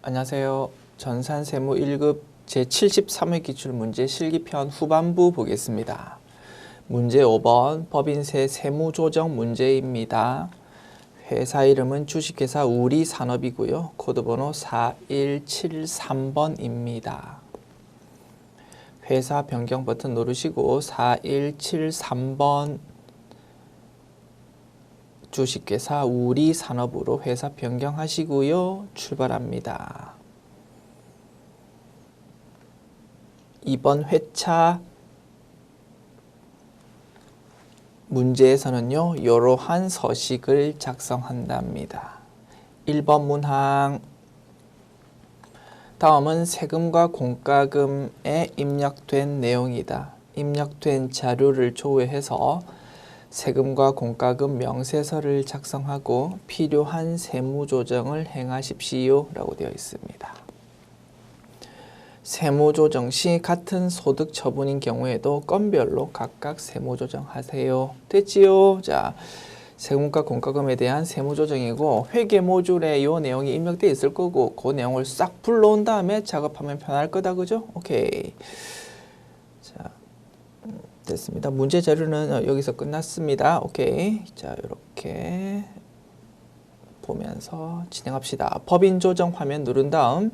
안녕하세요. 전산세무 1급 제73회 기출문제 실기편 후반부 보겠습니다. 문제 5번 법인세 세무조정 문제입니다. 회사 이름은 주식회사 우리산업이고요. 코드번호 4173번입니다. 회사 변경 버튼 누르시고 4173번 주식회사 우리산업으로 회사 변경하시고요. 출발합니다. 이번 회차 문제에서는요. 이러한 서식을 작성한답니다. 1번 문항 다음은 세금과 공과금에 입력된 내용이다. 입력된 자료를 조회해서 세금과 공과금 명세서를 작성하고 필요한 세무조정을 행하십시오 라고 되어 있습니다. 세무조정 시 같은 소득 처분인 경우에도 건별로 각각 세무조정하세요. 됐지요? 자, 세금과 공과금에 대한 세무조정이고 회계 모듈에 이 내용이 입력되어 있을 거고 그 내용을 싹 불러온 다음에 작업하면 편할 거다. 그죠? 오케이. 자, 됐습니다. 문제 자료는 여기서 끝났습니다. 오케이. 자, 이렇게 보면서 진행합시다. 법인 조정 화면 누른 다음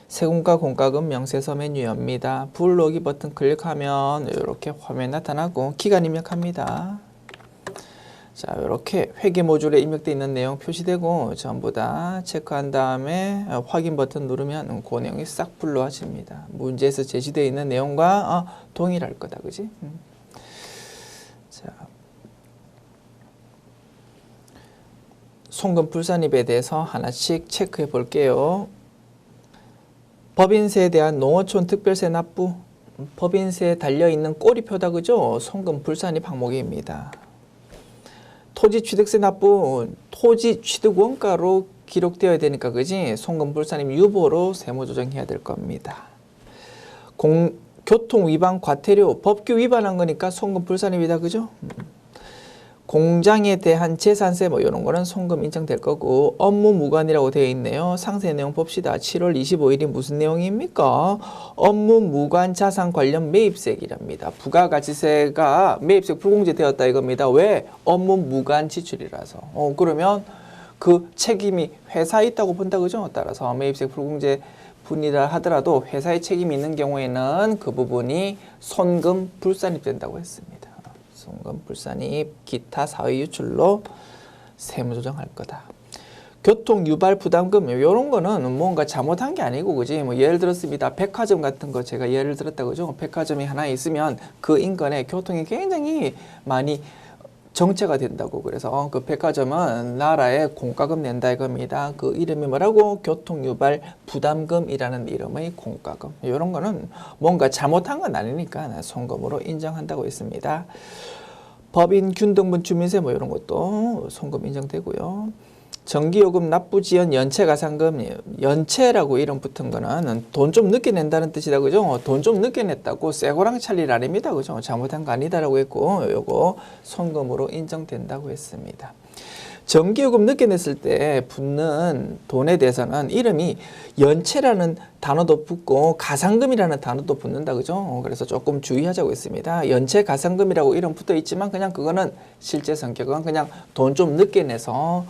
세금과 공과금 명세서 메뉴 엽니다. 불러오기 버튼 클릭하면 이렇게 화면 나타나고 기간 입력합니다. 자, 이렇게 회계 모듈에 입력되어 있는 내용 표시되고 전부 다 체크한 다음에 확인 버튼 누르면 그 내용이 싹 불러와집니다. 문제에서 제시되어 있는 내용과 동일할 거다. 그지? 자, 송금 불산입에 대해서 하나씩 체크해 볼게요. 법인세에 대한 농어촌 특별세 납부, 법인세에 달려있는 꼬리표다. 그죠? 송금 불산입 항목입니다. 토지 취득세 납부, 토지 취득 원가로 기록되어야 되니까 그지? 송금 불산입 유보로 세무조정해야 될 겁니다. 교통 위반 과태료, 법규 위반한 거니까 송금 불산입이다. 그죠? 공장에 대한 재산세 뭐 이런 거는 송금 인정될 거고 업무 무관이라고 되어 있네요. 상세 내용 봅시다. 7월 25일이 무슨 내용입니까? 업무 무관 자산 관련 매입세이랍니다. 부가가치세가 매입세 불공제 되었다 이겁니다. 왜? 업무 무관 지출이라서. 그러면 그 책임이 회사에 있다고 본다. 그죠? 따라서 매입세 불공제 분이라 하더라도 회사에 책임이 있는 경우에는 그 부분이 손금 불산입 된다고 했습니다. 송금 불산입 기타 사의 유출로 세무조정할 거다. 교통 유발 부담금 이런 거는 뭔가 잘못한 게 아니고 그지? 뭐 예를 들었습니다. 백화점 같은 거 제가 예를 들었다 그죠? 백화점이 하나 있으면 그 인근에 교통이 굉장히 많이 정체가 된다고. 그래서 그 백화점은 나라에 공과금 낸다 이겁니다. 그 이름이 뭐라고? 교통유발 부담금이라는 이름의 공과금. 이런 거는 뭔가 잘못한 건 아니니까 송금으로 인정한다고 했습니다. 법인 균등분 주민세 뭐 이런 것도 송금 인정되고요. 전기요금 납부지연 연체가산금, 연체라고 이름 붙은 거는 돈 좀 늦게 낸다는 뜻이다. 그죠? 돈 좀 늦게 냈다고 쇠고랑 찰일 아닙니다. 그죠? 잘못한 거 아니다라고 했고 요거 송금으로 인정된다고 했습니다. 전기요금 늦게 냈을 때 붙는 돈에 대해서는 이름이 연체라는 단어도 붙고 가산금이라는 단어도 붙는다. 그죠? 그래서 조금 주의하자고 했습니다. 연체 가산금이라고 이름 붙어 있지만 그냥 그거는 실제 성격은 그냥 돈 좀 늦게 내서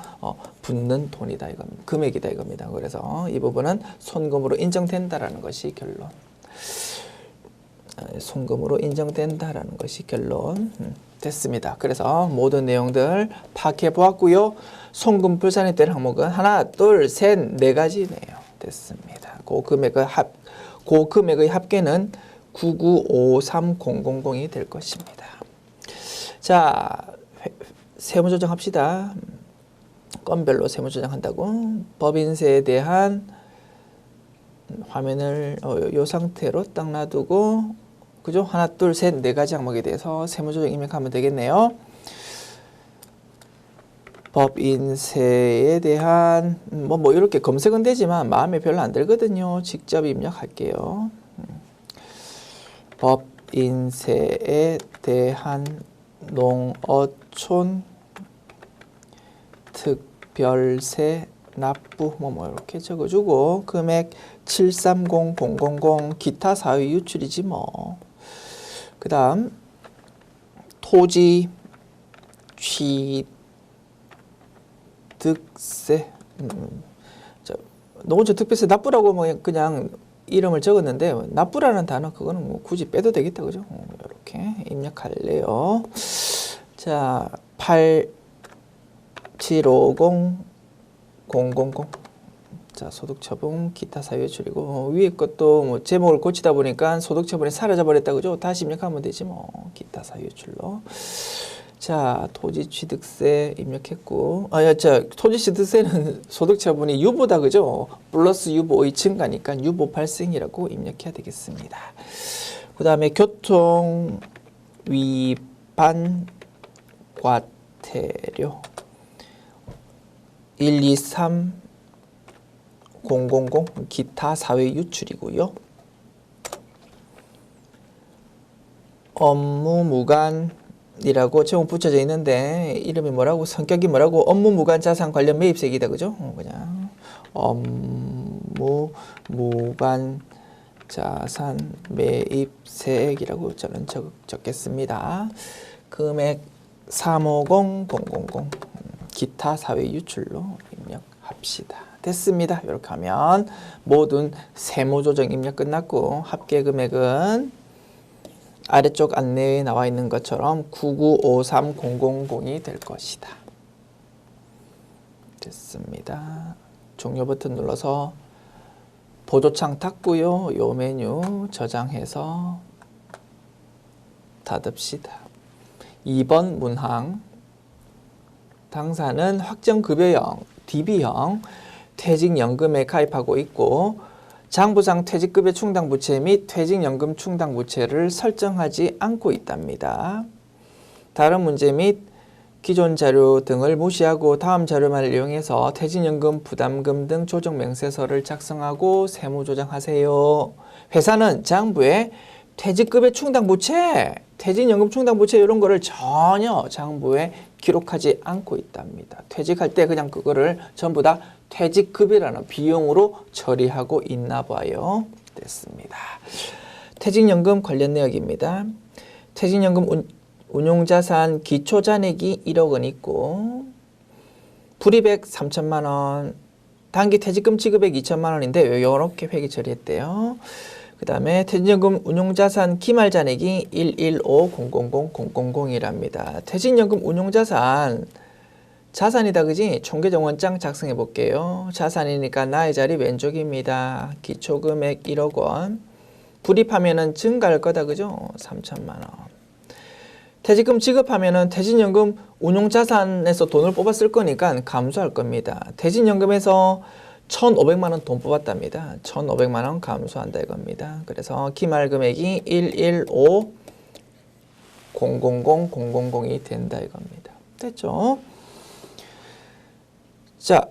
붙는 돈이다 이겁니다. 금액이다 이겁니다. 그래서 이 부분은 손금으로 인정된다라는 것이 결론. 송금으로 인정된다라는 것이 결론. 됐습니다. 그래서 모든 내용들 파악해 보았고요. 송금 불산입 될 항목은 하나, 둘, 셋, 네 가지네요. 됐습니다. 그 금액의 합계는 9953000이 될 것입니다. 자, 세무조정 합시다. 건별로 세무조정한다고. 법인세에 대한 화면을 이 상태로 딱 놔두고 그죠? 하나, 둘, 셋, 네 가지 항목에 대해서 세무조정 입력하면 되겠네요. 법인세에 대한 뭐 이렇게 검색은 되지만 마음에 별로 안 들거든요. 직접 입력할게요. 법인세에 대한 농어촌 특별세 납부 뭐 이렇게 적어주고 금액 730000 기타 사유 유출이지 뭐. 그 다음 토지 취득세 노원주 특별세 납부라고 뭐 그냥 이름을 적었는데 납부라는 단어 그거는 뭐 굳이 빼도 되겠다 그죠? 이렇게 입력할래요. 자 8750 000 자 소득처분 기타 사유 유출이고 위에 것도 뭐 제목을 고치다 보니까 소득처분이 사라져 버렸다 그죠? 다시 입력하면 되지 뭐 기타 사유 유출로. 자 토지 취득세 입력했고 자 토지 취득세는 소득처분이 유보다 그죠? 플러스 유보의 증가니까 유보 발생이라고 입력해야 되겠습니다. 그 다음에 교통 위반 과태료 123 000 기타 사회 유출이고요. 업무무관이라고 제목 붙여져 있는데 이름이 뭐라고 성격이 뭐라고 업무무관 자산 관련 매입세액이다 그죠? 그냥 업무무관 자산 매입세액이라고 저는 적겠습니다. 금액 350 000 기타 사회 유출로 입력합시다. 됐습니다. 이렇게 하면 모든 세무조정 입력 끝났고 합계 금액은 아래쪽 안내에 나와 있는 것처럼 9953000이 될 것이다. 됐습니다. 종료 버튼 눌러서 보조창 닫고요. 요 메뉴 저장해서 닫읍시다. 2번 문항 당사는 확정급여형, DB형 퇴직연금에 가입하고 있고 장부상 퇴직급여 충당부채 및 퇴직연금 충당부채를 설정하지 않고 있답니다. 다른 문제 및 기존 자료 등을 무시하고 다음 자료만을 이용해서 퇴직연금 부담금 등 조정명세서를 작성하고 세무조정하세요. 회사는 장부에 퇴직급여 충당부채, 퇴직연금 충당부채 이런 거를 전혀 장부에 기록하지 않고 있답니다. 퇴직할 때 그냥 그거를 전부 다 퇴직급여라는 비용으로 처리하고 있나 봐요. 됐습니다. 퇴직연금 관련 내역입니다. 퇴직연금 운용자산 기초잔액이 1억 원 있고 불이백 3천만 원, 단기 퇴직금 지급액 2천만 원인데 이렇게 회계 처리했대요. 그 다음에 퇴직연금 운용자산 기말잔액이 115000000이랍니다. 퇴직연금 운용자산 자산이다 그지? 총계정원장 작성해 볼게요. 자산이니까 나의 자리 왼쪽입니다. 기초금액 1억 원. 불입하면은 증가할 거다 그죠? 3천만 원. 퇴직금 지급하면은 퇴직연금 운용자산에서 돈을 뽑았을 거니까 감소할 겁니다. 퇴직연금에서 1,500만 원 돈 뽑았답니다. 1,500만 원 감소한다 이겁니다. 그래서 기말금액이 115000000이 된다 이겁니다. 됐죠? 자,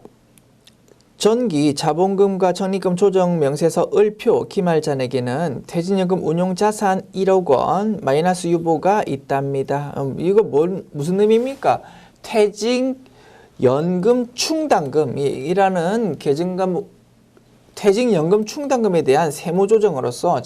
전기 자본금과 적립금 조정 명세서 을표 기말잔액에는 퇴직연금 운용자산 1억 원 마이너스 유보가 있답니다. 이거 무슨 의미입니까? 퇴직연금 충당금이라는 퇴직연금 충당금에 대한 세무조정으로서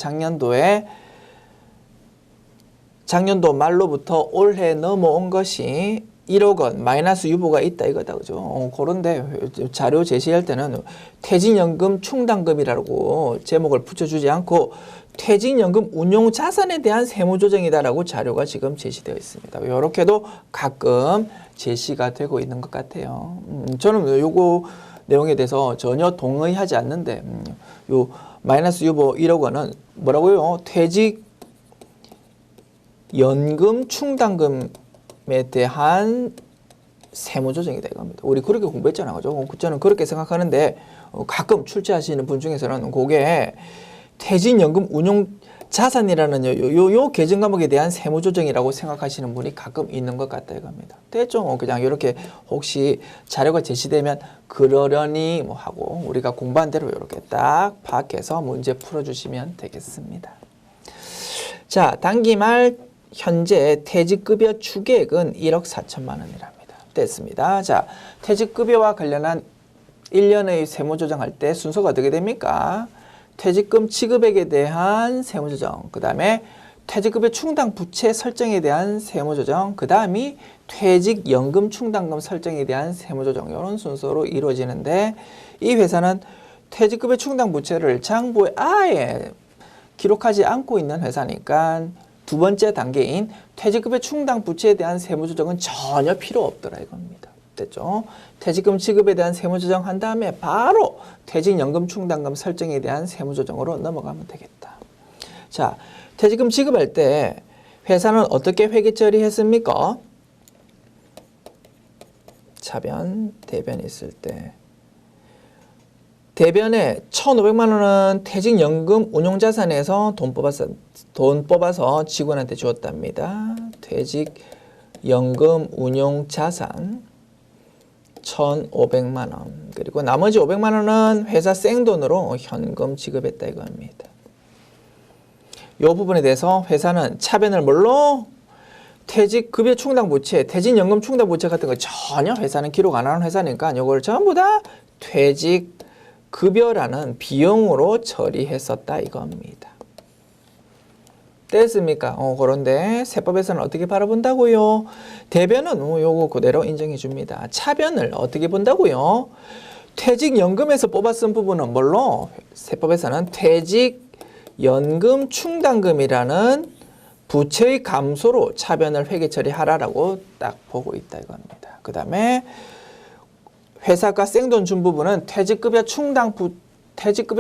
작년도 말로부터 올해 넘어온 것이 1억 원 마이너스 유보가 있다 이거다 그죠? 그런데 자료 제시할 때는 퇴직연금 충당금이라고 제목을 붙여주지 않고 퇴직연금 운용자산에 대한 세무조정이다라고 자료가 지금 제시되어 있습니다. 이렇게도 가끔 제시가 되고 있는 것 같아요. 저는 요거 내용에 대해서 전혀 동의하지 않는데 요 마이너스 유보 1억 원은 뭐라고요? 퇴직연금 충당금에 대한 세무조정이다 이겁니다. 우리 그렇게 공부했잖아요. 그죠? 저는 그렇게 생각하는데 가끔 출제하시는 분 중에서는 그게 퇴직연금 운용자산이라는 요 계정 과목에 대한 세무조정이라고 생각하시는 분이 가끔 있는 것 같다 이겁니다. 됐죠? 그냥 이렇게 혹시 자료가 제시되면 그러려니 뭐 하고 우리가 공부한 대로 이렇게 딱 파악해서 문제 풀어주시면 되겠습니다. 자, 단기말 현재 퇴직급여 추계액은 1억 4천만 원이랍니다. 됐습니다. 자, 퇴직급여와 관련한 1년의 세무조정할 때 순서가 어떻게 됩니까? 퇴직금 지급액에 대한 세무조정, 그 다음에 퇴직급여 충당 부채 설정에 대한 세무조정, 그 다음이 퇴직연금 충당금 설정에 대한 세무조정, 이런 순서로 이루어지는데, 이 회사는 퇴직급여 충당 부채를 장부에 아예 기록하지 않고 있는 회사니까 두 번째 단계인 퇴직급여 충당 부채에 대한 세무조정은 전혀 필요 없더라 이겁니다. 됐죠? 퇴직금 지급에 대한 세무조정 한 다음에 바로 퇴직연금 충당금 설정에 대한 세무조정으로 넘어가면 되겠다. 자, 퇴직금 지급할 때 회사는 어떻게 회계 처리했습니까? 차변, 대변 있을 때 대변에 1,500만 원은 퇴직연금 운용자산에서 돈 뽑아서 직원한테 주었답니다. 퇴직연금 운용자산 1,500만 원. 그리고 나머지 500만 원은 회사 생돈으로 현금 지급했다 이겁니다. 이 부분에 대해서 회사는 차변을 뭘로? 퇴직급여 충당부채, 퇴직연금 충당부채 같은 거 전혀 회사는 기록 안 하는 회사니까 이걸 전부 다 퇴직급여라는 비용으로 처리했었다 이겁니다. 됐습니까? 그런데 세법에서는 어떻게 바라본다고요? 대변은 요거 그대로 인정해 줍니다. 차변을 어떻게 본다고요? 퇴직연금에서 뽑아 쓴 부분은 뭘로? 세법에서는 퇴직연금 충당금이라는 부채의 감소로 차변을 회계 처리하라라고 딱 보고 있다 이겁니다. 그 다음에 회사가 생돈 준 부분은 퇴직급여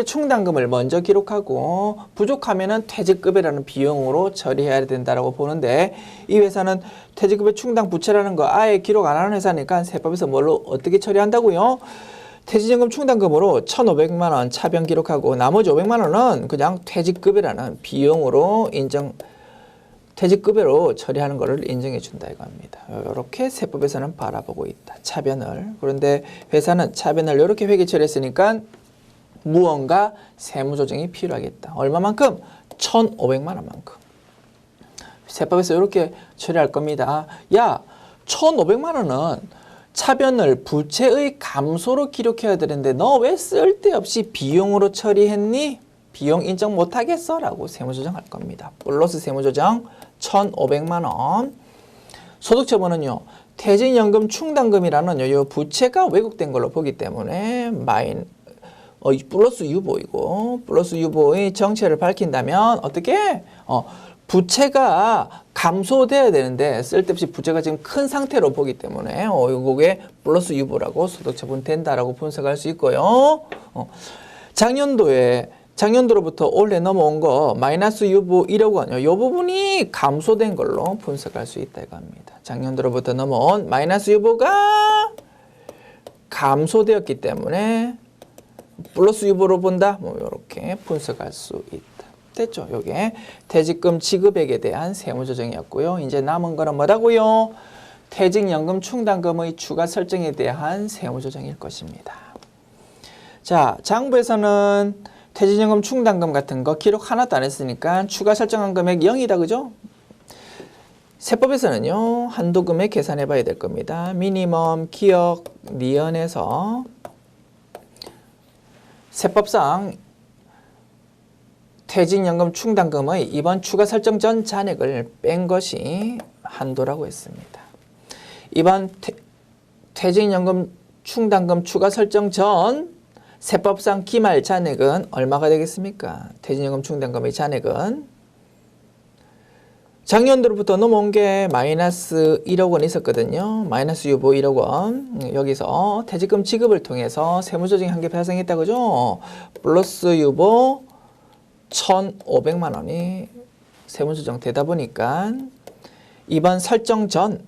충당금을 먼저 기록하고 부족하면은 퇴직급여라는 비용으로 처리해야 된다라고 보는데, 이 회사는 퇴직급여 충당 부채라는 거 아예 기록 안 하는 회사니까 세법에서 뭘로 어떻게 처리한다고요? 퇴직연금 충당금으로 1,500만 원 차변 기록하고 나머지 500만 원은 그냥 퇴직급여라는 비용으로 퇴직급여로 처리하는 것을 인정해 준다 이겁니다. 이렇게 세법에서는 바라보고 있다. 차변을. 그런데 회사는 차변을 이렇게 회계 처리했으니까 무언가 세무조정이 필요하겠다. 얼마만큼? 1,500만 원만큼. 세법에서 이렇게 처리할 겁니다. 야, 1,500만 원은 차변을 부채의 감소로 기록해야 되는데 너 왜 쓸데없이 비용으로 처리했니? 비용 인정 못하겠어? 라고 세무조정할 겁니다. 플러스 세무조정 1,500만 원. 소득처분은요. 퇴직연금 충당금이라는 요 부채가 왜곡된 걸로 보기 때문에 플러스 유보이고, 플러스 유보의 정체를 밝힌다면 어떻게? 부채가 감소돼야 되는데 쓸데없이 부채가 지금 큰 상태로 보기 때문에 이게 플러스 유보라고 소득처분 된다라고 분석할 수 있고요. 작년도로부터 올해 넘어온 거 마이너스 유보 1억 원, 이 부분이 감소된 걸로 분석할 수 있다 이겁니다. 작년도로부터 넘어온 마이너스 유보가 감소되었기 때문에 플러스 유보로 본다? 이렇게 분석할 수 있다. 됐죠? 요게 퇴직금 지급액에 대한 세무조정이었고요. 이제 남은 거는 뭐라고요? 퇴직연금 충당금의 추가 설정에 대한 세무조정일 것입니다. 자, 장부에서는 퇴직연금 충당금 같은 거 기록 하나도 안 했으니까 추가 설정한 금액 0이다. 그죠? 세법에서는요. 한도 금액 계산해 봐야 될 겁니다. 미니멈 기억 니은에서 세법상 퇴직연금 충당금의 이번 추가 설정 전 잔액을 뺀 것이 한도라고 했습니다. 이번 퇴직연금 충당금 추가 설정 전 세법상 기말 잔액은 얼마가 되겠습니까? 퇴직연금 충당금의 잔액은 작년도로부터 넘어온 게 마이너스 1억 원 있었거든요. 마이너스 유보 1억 원. 여기서 퇴직금 지급을 통해서 세무조정이 한 개 발생했다. 그죠? 플러스 유보 1,500만 원이 세무조정 되다 보니까 이번 설정 전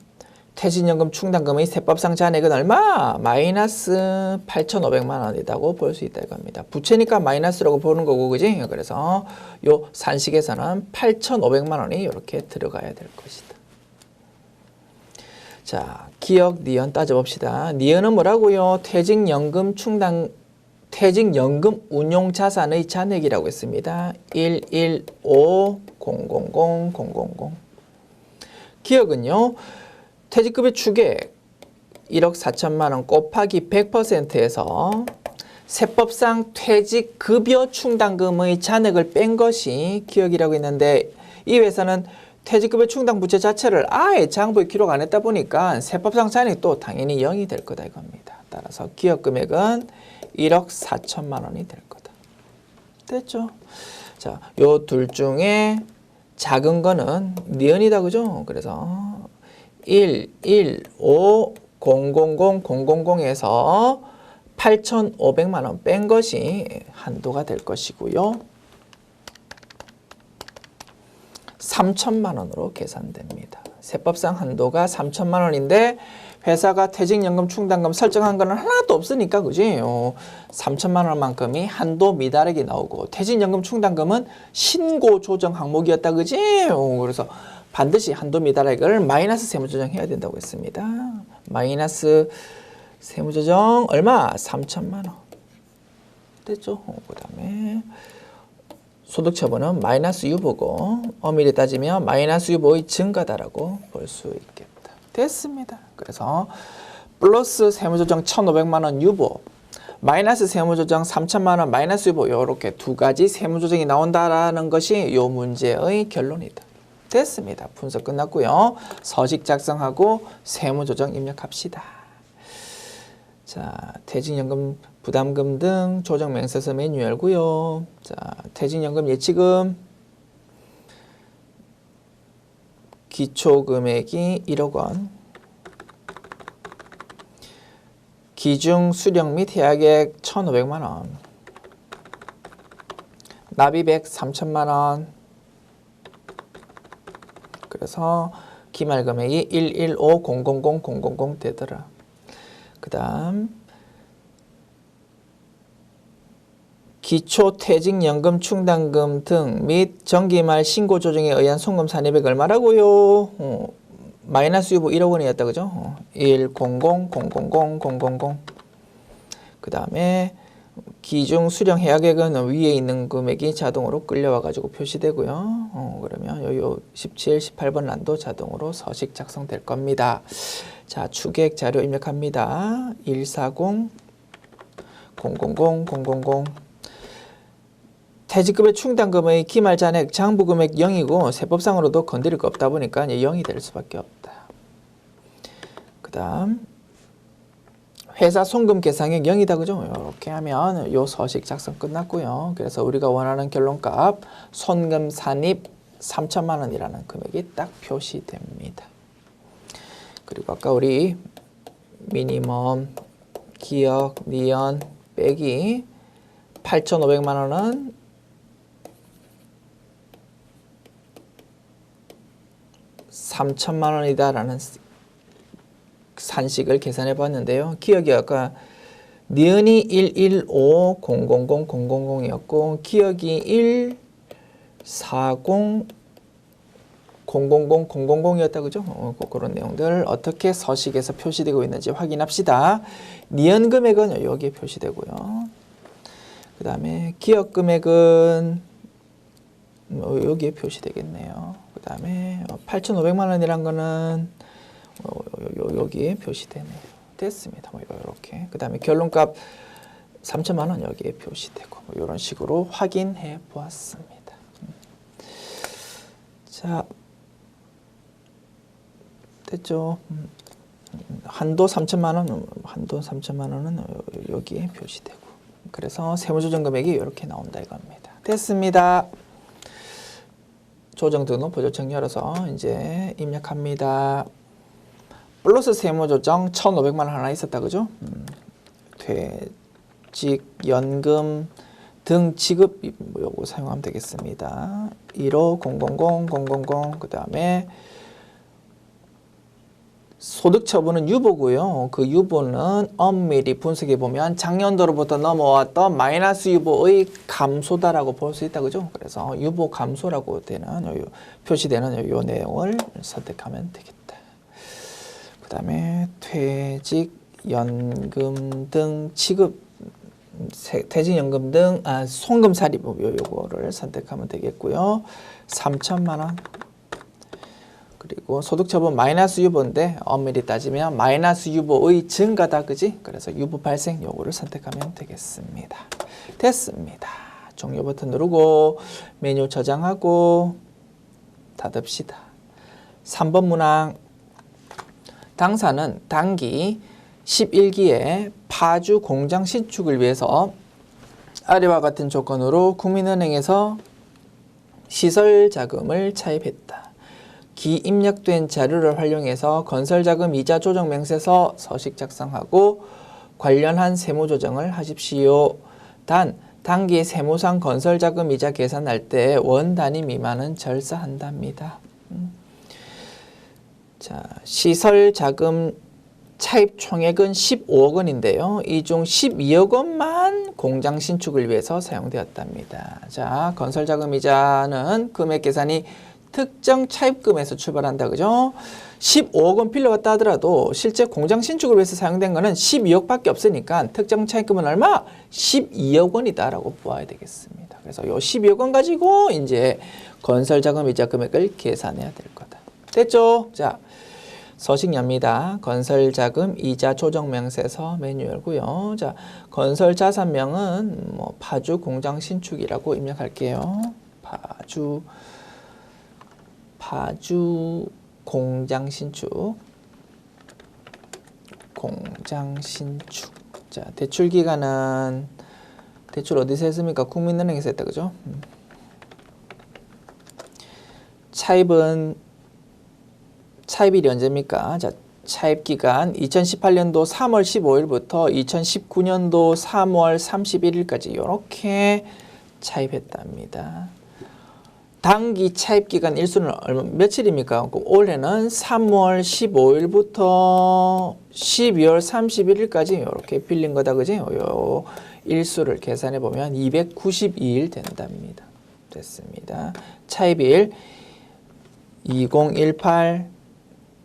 퇴직연금 충당금의 세법상 잔액은 얼마? 마이너스 8,500만 원이라고 볼 수 있다 이겁니다. 부채니까 마이너스라고 보는 거고, 그지? 그래서 요 산식에서는 8,500만 원이 이렇게 들어가야 될 것이다. 자, 기억 니은 따져봅시다. 니은은 뭐라고요? 퇴직연금 운용자산의 잔액이라고 했습니다. 115,000,000. 기억은요. 퇴직급여 추계 1억 4천만 원 곱하기 100%에서 세법상 퇴직급여 충당금의 잔액을 뺀 것이 기억이라고 했는데 이 회사는 퇴직급여 충당 부채 자체를 아예 장부에 기록 안 했다 보니까 세법상 잔액도 당연히 0이 될 거다 이겁니다. 따라서 기억 금액은 1억 4천만 원이 될 거다. 됐죠? 자, 요 둘 중에 작은 거는 니은이다 그죠? 그래서 1, 1, 5, 0, 0, 0, 0, 0, 0에서 8,500만 원 뺀 것이 한도가 될 것이고요. 3천만 원으로 계산됩니다. 세법상 한도가 3천만 원인데 회사가 퇴직연금 충당금 설정한 거는 하나도 없으니까 그지? 3천만 원만큼이 한도 미달액이 나오고 퇴직연금 충당금은 신고 조정 항목이었다 그지? 그래서 반드시 한도 미달액을 마이너스 세무조정해야 된다고 했습니다. 마이너스 세무조정 얼마? 3천만 원. 됐죠? 그 다음에 소득처분은 마이너스 유보고 엄밀히 따지면 마이너스 유보의 증가다라고 볼 수 있겠다. 됐습니다. 그래서 플러스 세무조정 1,500만 원 유보, 마이너스 세무조정 3천만 원 마이너스 유보 이렇게 두 가지 세무조정이 나온다라는 것이 이 문제의 결론이다. 됐습니다. 분석 끝났고요. 서식 작성하고 세무조정 입력합시다. 자, 퇴직연금 부담금 등 조정 맹세서 메뉴 열고요. 자, 퇴직연금 예치금 기초금액이 1억 원, 기중 수령 및 해약액 1,500만 원, 납입액 3천만 원. 그래서 기말 금액이 115,000,000 되더라. 그 다음 기초퇴직연금 충당금 등 및 정기말 신고조정에 의한 송금 산입액 얼마라고요? 마이너스 유보 1억 원이었다 그죠? 100,000,000. 그 다음에 기중 수령 해약액은 위에 있는 금액이 자동으로 끌려와 가지고 표시되고요. 그러면 요 17, 18번 란도 자동으로 서식 작성될 겁니다. 자, 추계액 자료 입력합니다. 140 000 퇴직급여 충당금의 기말 잔액 장부금액 0이고 세법상으로도 건드릴 거 없다 보니까 0이 될 수밖에 없다. 그 다음 회사 송금 계상액 0이다 그죠? 이렇게 하면 요 서식 작성 끝났고요. 그래서 우리가 원하는 결론값 손금 산입 3천만 원이라는 금액이 딱 표시됩니다. 그리고 아까 우리 미니멈 기억 니은 빼기 8,500만 원은 $3,000만 원이다라는 산식을 계산해 봤는데요. 기억이 아까 니은이 115,000,000이었고 기억이 140,000,000이었다 그죠? 그런 내용들 어떻게 서식에서 표시되고 있는지 확인합시다. 니은 금액은 여기에 표시되고요. 그 다음에 기억 금액은 여기에 표시되겠네요. 그 다음에 8,500만 원이란 거는 여기에 표시되네요. 됐습니다. 이렇게. 그 다음에 결론값 3천만 원 여기에 표시되고 이런 식으로 확인해 보았습니다. 자, 됐죠? 한도 3천만 원, 한도 3천만 원은 여기에 표시되고 그래서 세무조정 금액이 이렇게 나온다 이겁니다. 됐습니다. 조정 등록 보조청 열어서 이제 입력합니다. 플러스 세무조정 1,500만 원 하나 있었다 그죠? 퇴직연금 등 지급 요거 사용하면 되겠습니다. 150,000,000 그 다음에 소득처분은 유보고요. 그 유보는 엄밀히 분석해 보면 작년도로부터 넘어왔던 마이너스 유보의 감소다라고 볼 수 있다 그죠? 그래서 유보 감소라고 되는 표시되는 요 내용을 선택하면 되겠다. 그 다음에 퇴직연금 등 지급 퇴직연금 등 송금 사립 요거를 선택하면 되겠고요. 3천만 원 그리고 소득처분 마이너스 유보인데 엄밀히 따지면 마이너스 유보의 증가다. 그지? 그래서 유보 발생 요거를 선택하면 되겠습니다. 됐습니다. 종료 버튼 누르고 메뉴 저장하고 닫읍시다. 3번 문항. 당사는 당기 11기에 파주 공장 신축을 위해서 아래와 같은 조건으로 국민은행에서 시설 자금을 차입했다. 기 입력된 자료를 활용해서 건설자금 이자 조정 명세서 서식 작성하고 관련한 세무 조정을 하십시오. 단 당기 세무상 건설자금 이자 계산할 때 원 단위 미만은 절사한답니다. 자, 시설 자금 차입 총액은 15억 원인데요. 이 중 12억 원만 공장 신축을 위해서 사용되었답니다. 자, 건설자금 이자는 금액 계산이 특정 차입금에서 출발한다. 그죠? 15억 원 빌려왔다 하더라도 실제 공장 신축을 위해서 사용된 거는 12억밖에 없으니까 특정 차입금은 얼마? 12억 원이다라고 보아야 되겠습니다. 그래서 요 12억 원 가지고 이제 건설자금 이자 금액을 계산해야 될 거다. 됐죠? 자, 서식 엽니다. 건설자금 이자 조정명세서 메뉴 열고요. 자, 건설자산명은 뭐 파주 공장 신축이라고 입력할게요. 파주 공장 신축. 자, 대출 기간은 대출 어디서 했습니까? 국민은행에서 했다. 그죠? 차입일이 언제입니까? 자, 차입기간 2018년도 3월 15일부터 2019년도 3월 31일까지 이렇게 차입했답니다. 당기 차입기간 일수는 며칠입니까? 올해는 3월 15일부터 12월 31일까지 이렇게 빌린 거다. 그지? 요 일수를 계산해 보면 292일 된답니다. 됐습니다. 차입일 2018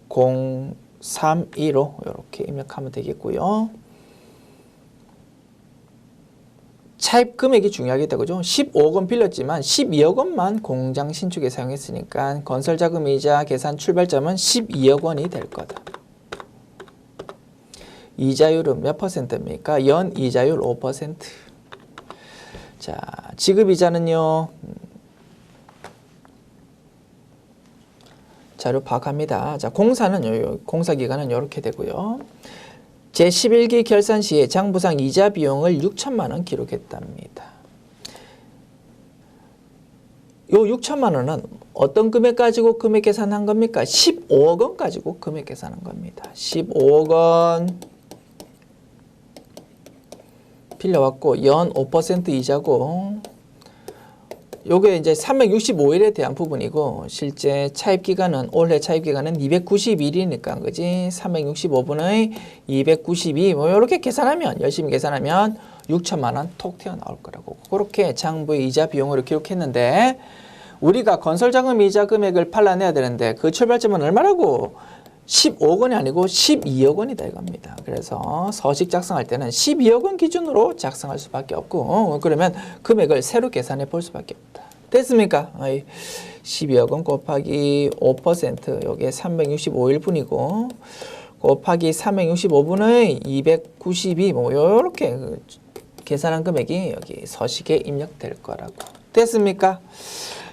0315 이렇게 입력하면 되겠고요. 차입 금액이 중요하겠다. 그죠? 15억 원 빌렸지만 12억 원만 공장 신축에 사용했으니까 건설자금이자 계산 출발점은 12억 원이 될 거다. 이자율은 몇 퍼센트입니까? 연 이자율 5%. 자, 지급이자는요. 자료 파악합니다. 자, 공사 기간은 이렇게 되고요. 제11기 결산 시에 장부상 이자 비용을 6천만 원 기록했답니다. 요 6천만 원은 어떤 금액 가지고 금액 계산한 겁니까? 15억 원 가지고 금액 계산한 겁니다. 15억 원 빌려왔고 연 5% 이자고 요게 이제 365일에 대한 부분이고 실제 차입기간은 올해 차입기간은 290일이니까 그지? 365분의 292 뭐 이렇게 계산하면 열심히 계산하면 6천만 원 톡 튀어나올 거라고 그렇게 장부의 이자 비용으로 기록했는데 우리가 건설자금 이자 금액을 팔라내야 되는데 그 출발점은 얼마라고? 15억 원이 아니고 12억 원이다 이겁니다. 그래서 서식 작성할 때는 12억 원 기준으로 작성할 수밖에 없고 그러면 금액을 새로 계산해 볼 수밖에 없다. 됐습니까? 12억 원 곱하기 5% 여기에 365일 분이고 곱하기 365분의 292 뭐 이렇게 계산한 금액이 여기 서식에 입력될 거라고. 됐습니까?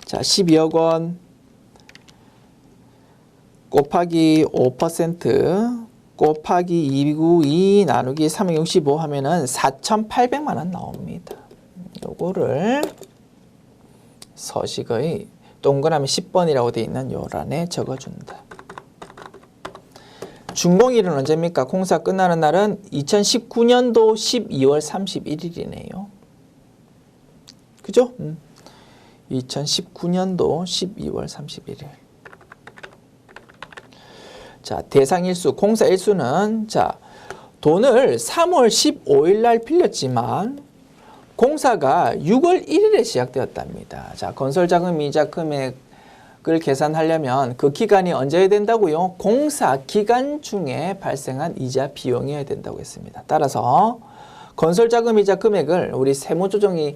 자, 12억 원 곱하기 5% 곱하기 292 나누기 365 하면은 4,800만 원 나옵니다. 요거를 서식의 동그라미 10번이라고 되어 있는 요란에 적어준다. 준공일은 언제입니까? 공사 끝나는 날은 2019년도 12월 31일이네요. 그죠? 2019년도 12월 31일. 자, 대상 일수, 공사 일수는 자, 돈을 3월 15일 날 빌렸지만 공사가 6월 1일에 시작되었답니다. 자, 건설자금 이자 금액을 계산하려면 그 기간이 언제여야 된다고요? 공사 기간 중에 발생한 이자 비용이어야 된다고 했습니다. 따라서 건설자금 이자 금액을 우리 세무조정이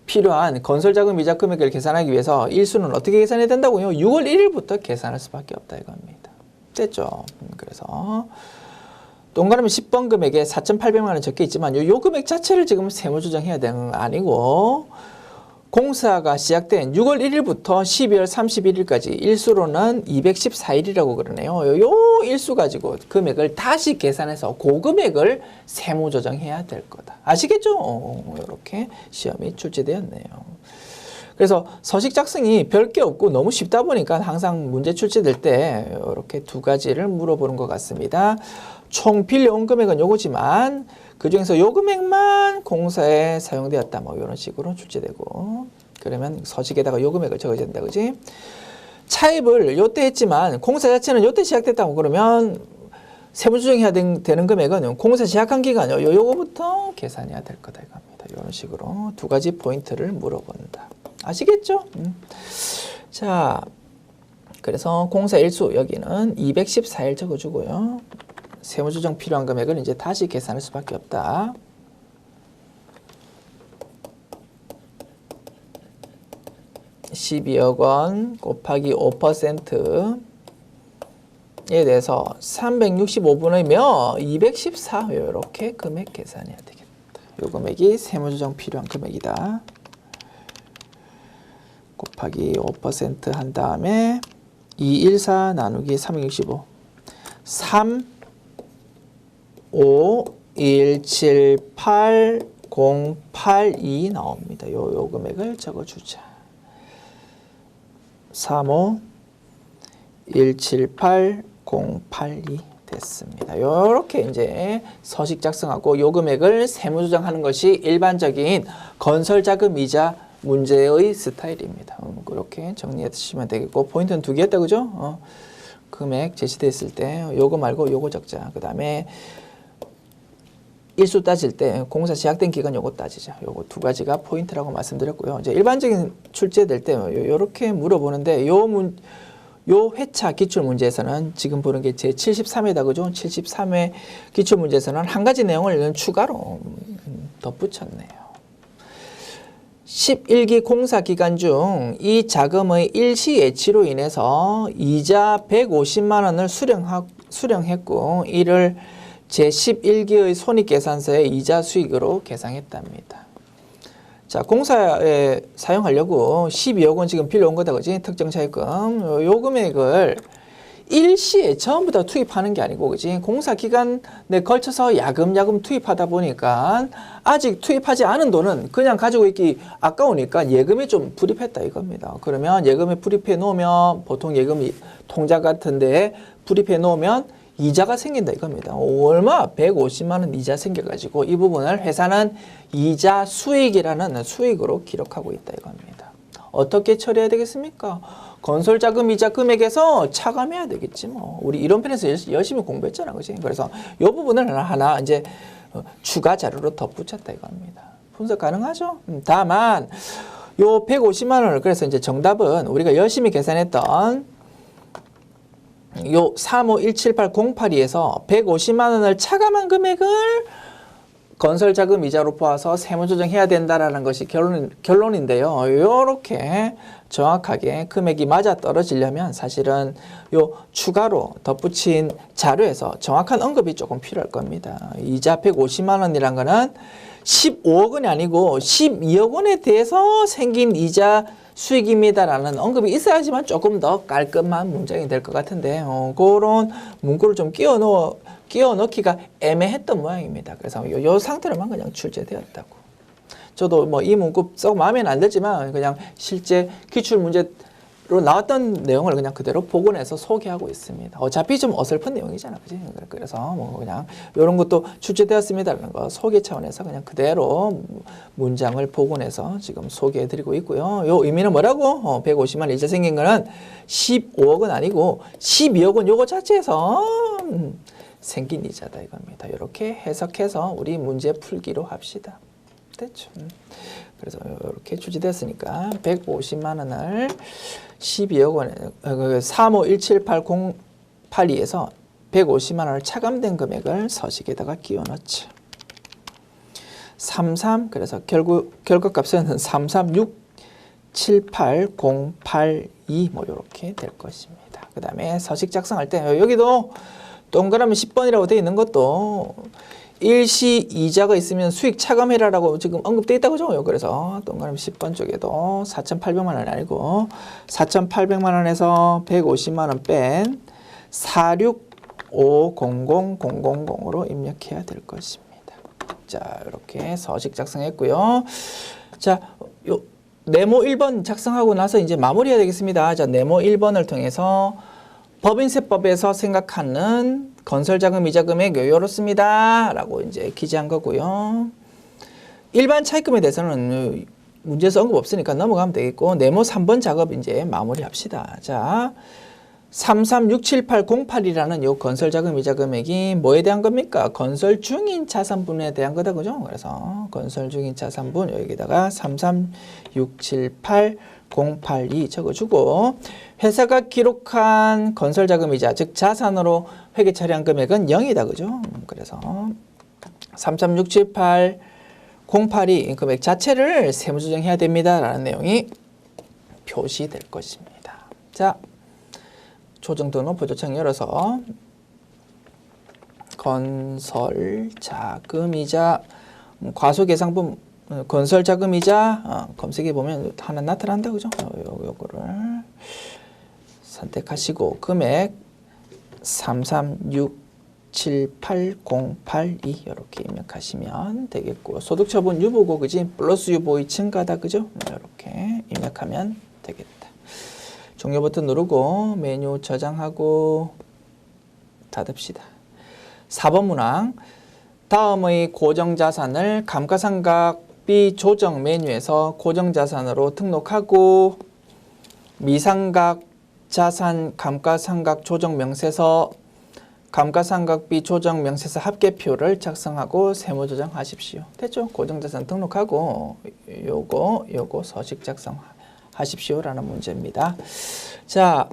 필요한 건설자금 이자 금액을 계산하기 위해서 일수는 어떻게 계산해야 된다고요? 6월 1일부터 계산할 수밖에 없다 이겁니다. 됐죠? 그래서 동그라미 10번 금액에 4,800만 원 적혀 있지만 요 금액 자체를 지금 세무 조정해야 되는 건 아니고 공사가 시작된 6월 1일부터 12월 31일까지 일수로는 214일이라고 그러네요. 요 일수 가지고 금액을 다시 계산해서 그 금액을 세무 조정해야 될 거다. 아시겠죠? 이렇게 시험이 출제되었네요. 그래서 서식 작성이 별게 없고 너무 쉽다 보니까 항상 문제 출제될 때 이렇게 두 가지를 물어보는 것 같습니다. 총 빌려온 금액은 요거지만 그중에서 요 금액만 공사에 사용되었다. 뭐 이런 식으로 출제되고 그러면 서식에다가 요 금액을 적어야 된다. 그지? 차입을 요때 했지만 공사 자체는 요때 시작됐다고 그러면 세무 조정해야 되는 금액은 공사 시작한 기간 요거부터 계산해야 될 거다 이겁니다. 이런 식으로 두 가지 포인트를 물어본다. 아시겠죠? 자, 그래서 공사 일수 여기는 214일 적어주고요. 세무조정 필요한 금액을 이제 다시 계산할 수밖에 없다. (12억 원) 곱하기 5%에 대해서 365분의며 214 이렇게 금액 계산해야 되겠다. 이 금액이 세무조정 필요한 금액이다. 곱하기 5% 한 다음에 214 나누기 365 3 5, 1, 7, 8, 0, 8, 2 나옵니다. 요 금액을 적어주자. 3, 5, 1, 7, 8, 0, 8, 2 됐습니다. 요렇게 이제 서식 작성하고 요 금액을 세무 조정하는 것이 일반적인 건설자금 이자 문제의 스타일입니다. 그렇게 정리해 주시면 되겠고 포인트는 두 개였다 그죠? 금액 제시됐을 때 요거 말고 요거 적자. 그 다음에 일수 따질 때 공사 시작된 기간 요거 따지자. 요거 두 가지가 포인트라고 말씀드렸고요. 이제 일반적인 출제될 때 요렇게 물어보는데 요 회차 기출 문제에서는 지금 보는 게 제 73회다 그죠? 73회 기출 문제에서는 한 가지 내용을 추가로 덧붙였네요. 11기 공사 기간 중 이 자금의 일시 예치로 인해서 이자 150만 원을 수령했고 이를 제11기의 손익계산서에 이자 수익으로 계상했답니다. 자, 공사에 사용하려고 12억 원 지금 빌려온 거다, 그지? 특정 차입금. 요 금액을 일시에 전부 다 투입하는 게 아니고, 그지? 공사 기간에 걸쳐서 야금야금 투입하다 보니까 아직 투입하지 않은 돈은 그냥 가지고 있기 아까우니까 예금에 좀 불입했다 이겁니다. 그러면 예금에 불입해 놓으면 보통 예금 통장 같은데 불입해 놓으면 이자가 생긴다 이겁니다. 얼마? 150만 원 이자 생겨가지고 이 부분을 회사는 이자 수익이라는 수익으로 기록하고 있다 이겁니다. 어떻게 처리해야 되겠습니까? 건설자금 이자 금액에서 차감해야 되겠지 뭐. 우리 이론편에서 열심히 공부했잖아, 그지? 그래서 이 부분을 하나 이제 추가 자료로 덧붙였다 이겁니다. 분석 가능하죠? 다만 요 150만 원을 그래서 이제 정답은 우리가 열심히 계산했던 요 3517808에서 150만 원을 차감한 금액을 건설자금 이자로 포함해서 세무조정해야 된다라는 것이 결론인데요. 이렇게 정확하게 금액이 맞아 떨어지려면 사실은 요 추가로 덧붙인 자료에서 정확한 언급이 조금 필요할 겁니다. 이자 150만 원이란 거는 15억 원이 아니고 12억 원에 대해서 생긴 이자 수익입니다라는 언급이 있어야지만 조금 더 깔끔한 문장이 될 것 같은데 그런 문구를 좀 끼워 넣기가 애매했던 모양입니다. 그래서 요 상태로만 그냥 출제되었다고. 저도 뭐 이 문구 썩 마음에는 안 들지만 그냥 실제 기출 문제로 나왔던 내용을 그냥 그대로 복원해서 소개하고 있습니다. 어차피 좀 어설픈 내용이잖아, 그지? 그래서 뭐 그냥 이런 것도 출제되었습니다라는 거 소개 차원에서 그냥 그대로 문장을 복원해서 지금 소개해드리고 있고요. 요 의미는 뭐라고? 150만 원 이자 생긴 거는 15억 원 아니고 12억 원 요거 자체에서 생긴 이자다 이겁니다. 이렇게 해석해서 우리 문제 풀기로 합시다. 됐죠? 그래서 이렇게 출제됐으니까 150만 원을 12억 원에 35178082에서 150만 원을 차감된 금액을 서식에다가 끼워 넣죠. 33 그래서 결과값은 3367808 뭐 이렇게 될 것입니다. 그 다음에 서식 작성할 때 여기도 동그라미 10번이라고 되어 있는 것도 일시 이자가 있으면 수익 차감해라라고 지금 언급되어 있다고 그죠? 그래서 동그라미 10번 쪽에도 4,800만 원 아니고 4,800만 원에서 150만 원 뺀 4650000으로 입력해야 될 것입니다. 자, 이렇게 서식 작성했고요. 자, 요 네모 1번 작성하고 나서 이제 마무리해야 되겠습니다. 자, 네모 1번을 통해서 법인세법에서 생각하는 건설자금 이자 금액 요렇습니다. 라고 이제 기재한 거고요. 일반 차입금에 대해서는 문제에서 언급 없으니까 넘어가면 되겠고, 네모 3번 작업 이제 마무리합시다. 자, 33678008이라는 요 건설자금 이자 금액이 뭐에 대한 겁니까? 건설 중인 자산분에 대한 거다, 그죠? 그래서 건설 중인 자산분 여기다가 33678082 적어주고, 회사가 기록한 건설자금이자 즉 자산으로 회계 처리한 금액은 0이다, 그죠? 그래서 33678082 금액 자체를 세무조정해야 됩니다 라는 내용이 표시될 것입니다. 자, 조정등록 보조창 열어서 건설자금이자 과소계상분 건설자금이자 검색해 보면 하나 나타난다, 그죠? 요거를 선택하시고 금액 33678082 이렇게 입력하시면 되겠고, 소득처분 유보고 그지 플러스 유보의 증가다, 그죠? 이렇게 입력하면 되겠다. 종료 버튼 누르고 메뉴 저장하고 닫읍시다. 4번 문항, 다음의 고정자산을 감가상각비 조정 메뉴에서 고정자산으로 등록하고 미상각자산 감가상각 조정 명세서 감가상각비 조정 명세서 합계표를 작성하고 세무조정하십시오. 됐죠? 고정자산 등록하고 요거 서식 작성하십시오라는 문제입니다. 자,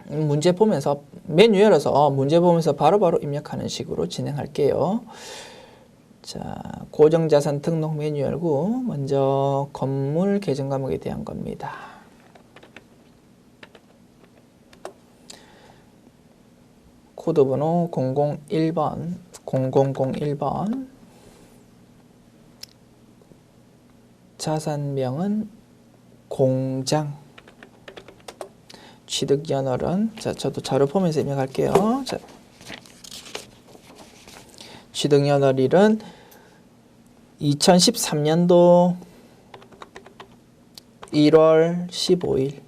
문제 보면서 메뉴 열어서 문제 보면서 바로바로 입력하는 식으로 진행할게요. 자, 고정자산 등록 메뉴 열고 먼저 건물 계정 과목에 대한 겁니다. 코드번호 001번 0001번 자산명은 공장, 취득연월은, 자, 저도 자료 보면서 입력할게요. 자, 취득연월일은 2013년도 1월 15일.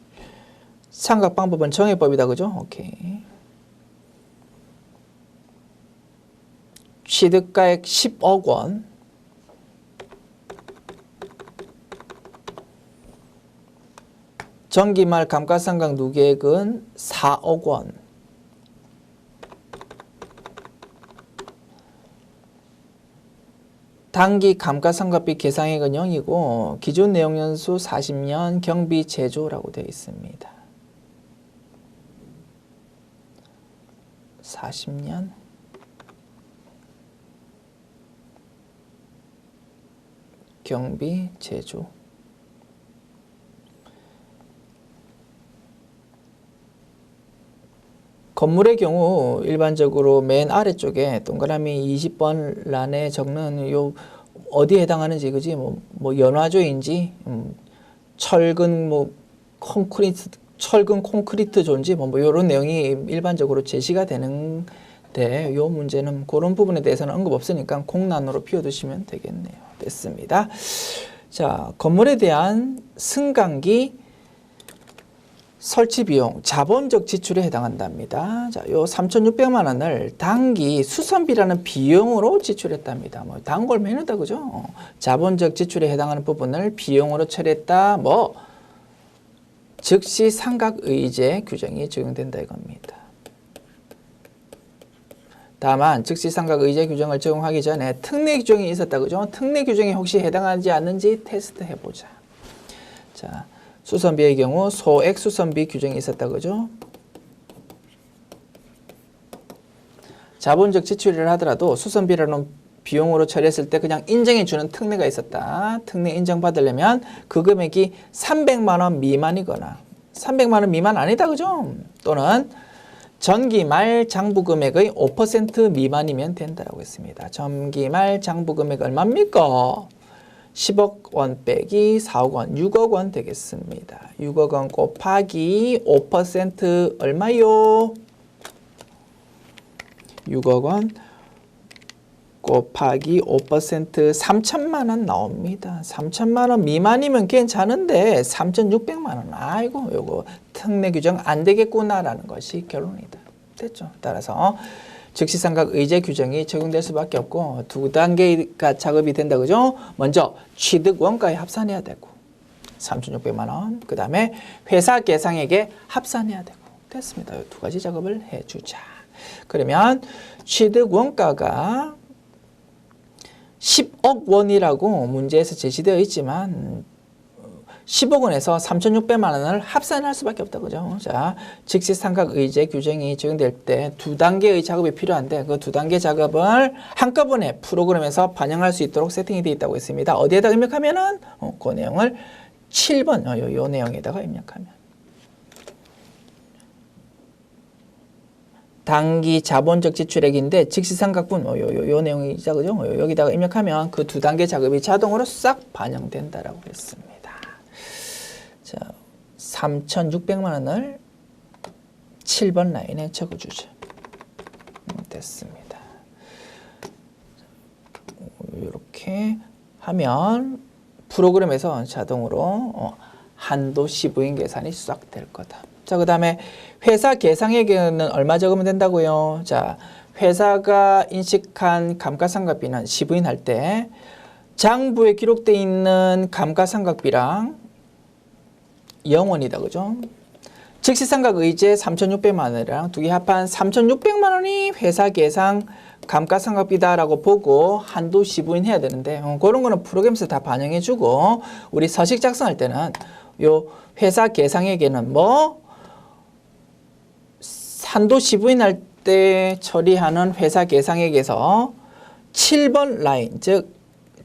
상각방법은 정해법이다, 그죠? 오케이. 취득가액 10억 원. 정기말 감가상각 누계액은 4억 원. 단기 감가상각비 계상액은 0이고 기존 내용연수 40년 경비 제조라고 되어 있습니다. 40년 경비 제조. 건물의 경우 일반적으로 맨 아래쪽에 동그라미 20번 란에 적는 요 어디에 해당하는지, 그지? 뭐 연화조인지 철근 콘크리트 존지 뭐 요런 내용이 일반적으로 제시가 되는데, 요 문제는 그런 부분에 대해서는 언급 없으니까 공란으로 비워두시면 되겠네요. 됐습니다. 자, 건물에 대한 승강기 설치 비용, 자본적 지출에 해당한답니다. 자, 요 3,600만 원을 단기 수선비라는 비용으로 지출했답니다. 뭐 단골 매너다, 그죠? 자본적 지출에 해당하는 부분을 비용으로 처리했다. 뭐 즉시 상각의제 규정이 적용된다 이겁니다. 다만 즉시 상각의제 규정을 적용하기 전에 특례 규정이 있었다, 그죠? 특례 규정이 혹시 해당하지 않는지 테스트 해보자. 자, 수선비의 경우 소액 수선비 규정이 있었다, 그죠? 자본적 지출을 하더라도 수선비라는 비용으로 처리했을 때 그냥 인정해 주는 특례가 있었다. 특례 인정받으려면 그 금액이 300만 원 미만이거나 300만 원 미만 아니다. 그죠? 또는 전기 말 장부 금액의 5% 미만이면 된다라고 했습니다. 전기 말 장부 금액 얼마입니까? 10억 원 빼기 4억 원, 6억 원 되겠습니다. 6억 원 곱하기 5% 얼마요? 6억 원 곱하기 5% 3천만 원 나옵니다. 3천만 원 미만이면 괜찮은데 3,600만 원. 아이고 요거 특례 규정 안 되겠구나라는 것이 결론이다. 됐죠? 따라서 즉시상각 의제 규정이 적용될 수밖에 없고 두 단계가 작업이 된다. 그죠? 먼저 취득 원가에 합산해야 되고 3,600만 원. 그 다음에 회사 계상액에 합산해야 되고 됐습니다. 이 두 가지 작업을 해주자. 그러면 취득 원가가 10억 원이라고 문제에서 제시되어 있지만 10억 원에서 3,600만 원을 합산할 수밖에 없다. 그죠? 자, 즉시상각 의제 규정이 적용될 때 두 단계의 작업이 필요한데 그 두 단계 작업을 한꺼번에 프로그램에서 반영할 수 있도록 세팅이 되어 있다고 했습니다. 어디에다 입력하면은 그 내용을 7번 요 내용에다가 입력하면 단기 자본적 지출액인데 즉시상각분 요 내용이죠. 그죠? 여기다가 입력하면 그 두 단계 작업이 자동으로 싹 반영된다라고 했습니다. 자, 3,600만 원을 7번 라인에 적어주죠. 됐습니다. 이렇게 하면 프로그램에서 자동으로 한도 시부인 계산이 싹 될 거다. 자, 그 다음에 회사 계상액에는 얼마 적으면 된다고요? 자, 회사가 인식한 감가상각비는 시부인할 때 장부에 기록되어 있는 감가상각비랑 0원이다. 그죠? 즉시상각 의제 3,600만 원이랑 두 개 합한 3,600만 원이 회사 계상 감가상각비다라고 보고 한도 시부인 해야 되는데 그런 거는 프로그램에서 다 반영해 주고 우리 서식 작성할 때는 요 회사 계상액에는 한도 시부인할 때 처리하는 회사 계상액에서 7번 라인, 즉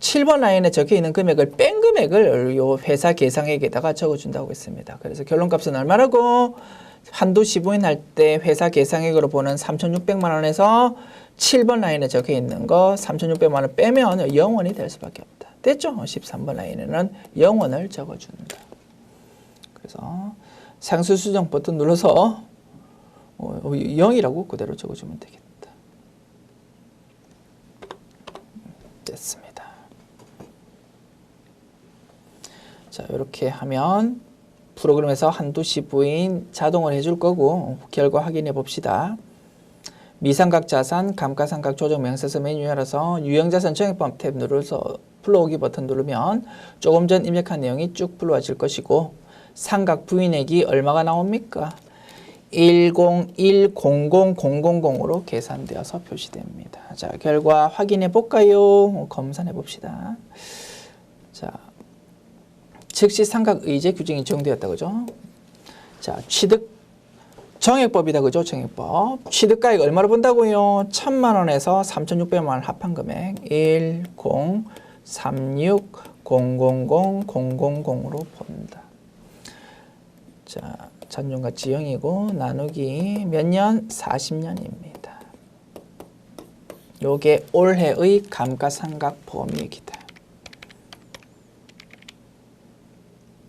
7번 라인에 적혀 있는 금액을 뺀 금액을 요 회사 계상액에다가 적어준다고 했습니다. 그래서 결론값은 얼마라고? 한도 시부인할 때 회사 계상액으로 보는 3,600만 원에서 7번 라인에 적혀 있는 거 3,600만 원 빼면 0원이 될 수밖에 없다. 됐죠? 13번 라인에는 0원을 적어준다. 그래서 상수 수정 버튼 눌러서 0이라고 그대로 적어주면 되겠다. 됐습니다. 자, 이렇게 하면 프로그램에서 한도 시부인 자동을 해줄 거고 결과 확인해 봅시다. 미상각 자산, 감가상각 조정 명세서 메뉴 열어서 유형자산 정액법 탭 눌러서 불러오기 버튼 누르면 조금 전 입력한 내용이 쭉 불러와질 것이고 상각 부인액이 얼마가 나옵니까? 1010000으로 계산되어서 표시됩니다. 자, 결과 확인해 볼까요? 검산해 봅시다. 자, 즉시 상각 의제 규정이 적용되었다. 그죠? 자, 취득 정액법이다. 그죠? 정액법. 취득가액 얼마로 본다고요? 1,000만 원에서 3,600만 원 합한 금액 103600000으로 본다. 자, 잔존가치 0이고 나누기 몇 년? 40년입니다. 요게 올해의 감가상각 범위액이다.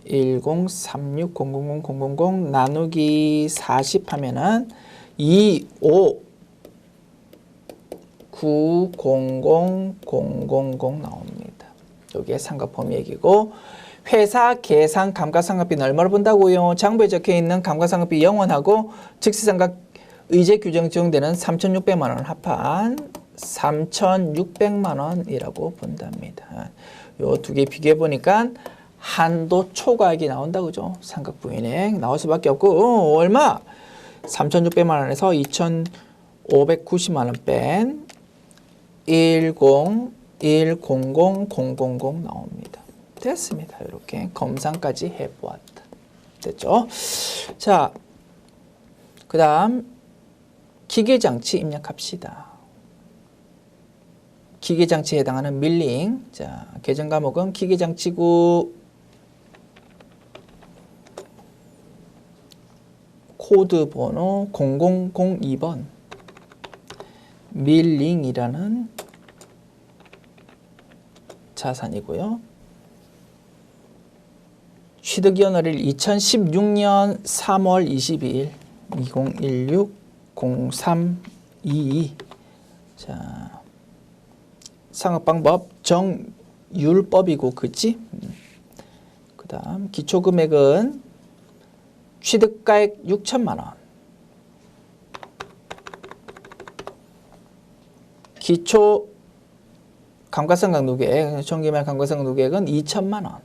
103600000 나누기 40 하면은 259000000 나옵니다. 요게 상각 범위액이고 회사 계상 감가상각비는 얼마를 본다고요? 장부에 적혀 있는 감가상각비 0원하고 즉시상각 의제 규정 적용되는 3,600만 원을 합한 3,600만 원이라고 본답니다. 요 두 개 비교해 보니까 한도 초과액이 나온다. 그죠? 상각 부인액 나올 수밖에 없고 얼마? 3,600만 원에서 2,590만 원 뺀 1010000 나옵니다. 됐습니다. 이렇게 검산까지 해보았다. 됐죠? 자, 그 다음 기계장치 입력합시다. 기계장치에 해당하는 밀링. 자, 계정 과목은 기계장치구 코드 번호 0002번 밀링이라는 자산이고요. 취득기한일 2016년 3월 22일 2016-0322. 자, 상업방법 정율법이고 그치? 그 다음 기초금액은 취득가액 6천만 원. 기초 감가상각 누계액, 정기말 감가상각 누계액은 2천만 원.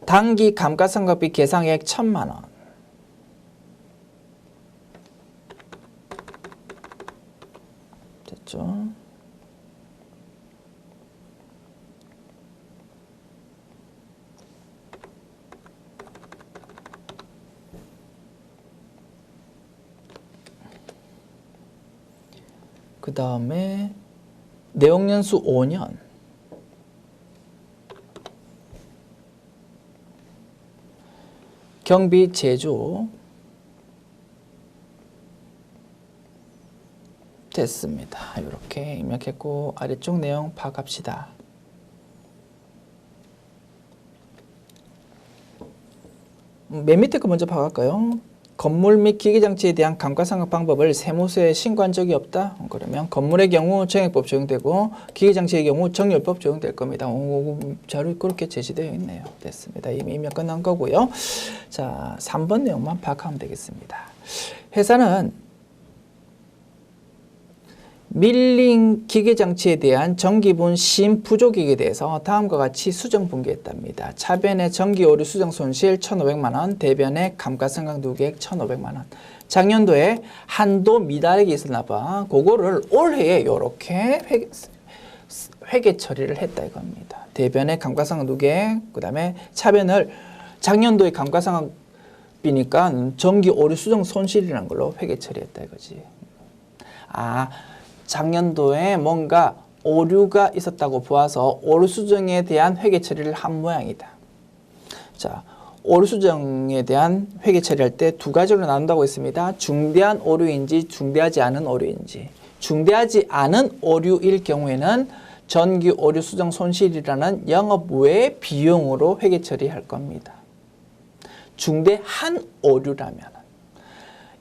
단기 감가상각비 계상액 1,000만 원. 됐죠? 그 다음에 내용연수 5년. 경비 제조. 됐습니다. 이렇게 입력했고 아래쪽 내용 파악합시다. 맨 밑에 거 먼저 파악할까요? 건물 및 기계장치에 대한 감가상각 방법을 세무서에 신고한 적이 없다. 그러면 건물의 경우 정액법 적용되고 기계장치의 경우 정률법 적용될 겁니다. 자료 그렇게 제시되어 있네요. 됐습니다. 이미 입력 끝난 거고요. 자, 3번 내용만 파악하면 되겠습니다. 회사는 밀링 기계장치에 대한 정기분 심부족액에 대해서 다음과 같이 수정 분기했답니다. 차변의 정기오류 수정 손실 1,500만 원, 대변의 감가상각 누계액 1,500만 원. 작년도에 한도 미달액이 있었나 봐. 그거를 올해에 이렇게 회계 처리를 했다 이겁니다. 대변의 감가상각 누계액, 그다음에 차변을 작년도에 감가상각비니까 정기오류 수정 손실이라는 걸로 회계 처리했다 이거지. 아, 작년도에 뭔가 오류가 있었다고 보아서 오류 수정에 대한 회계 처리를 한 모양이다. 자, 오류 수정에 대한 회계 처리할 때 두 가지로 나눈다고 했습니다. 중대한 오류인지 중대하지 않은 오류인지. 중대하지 않은 오류일 경우에는 전기 오류 수정 손실이라는 영업 외 비용으로 회계 처리할 겁니다. 중대한 오류라면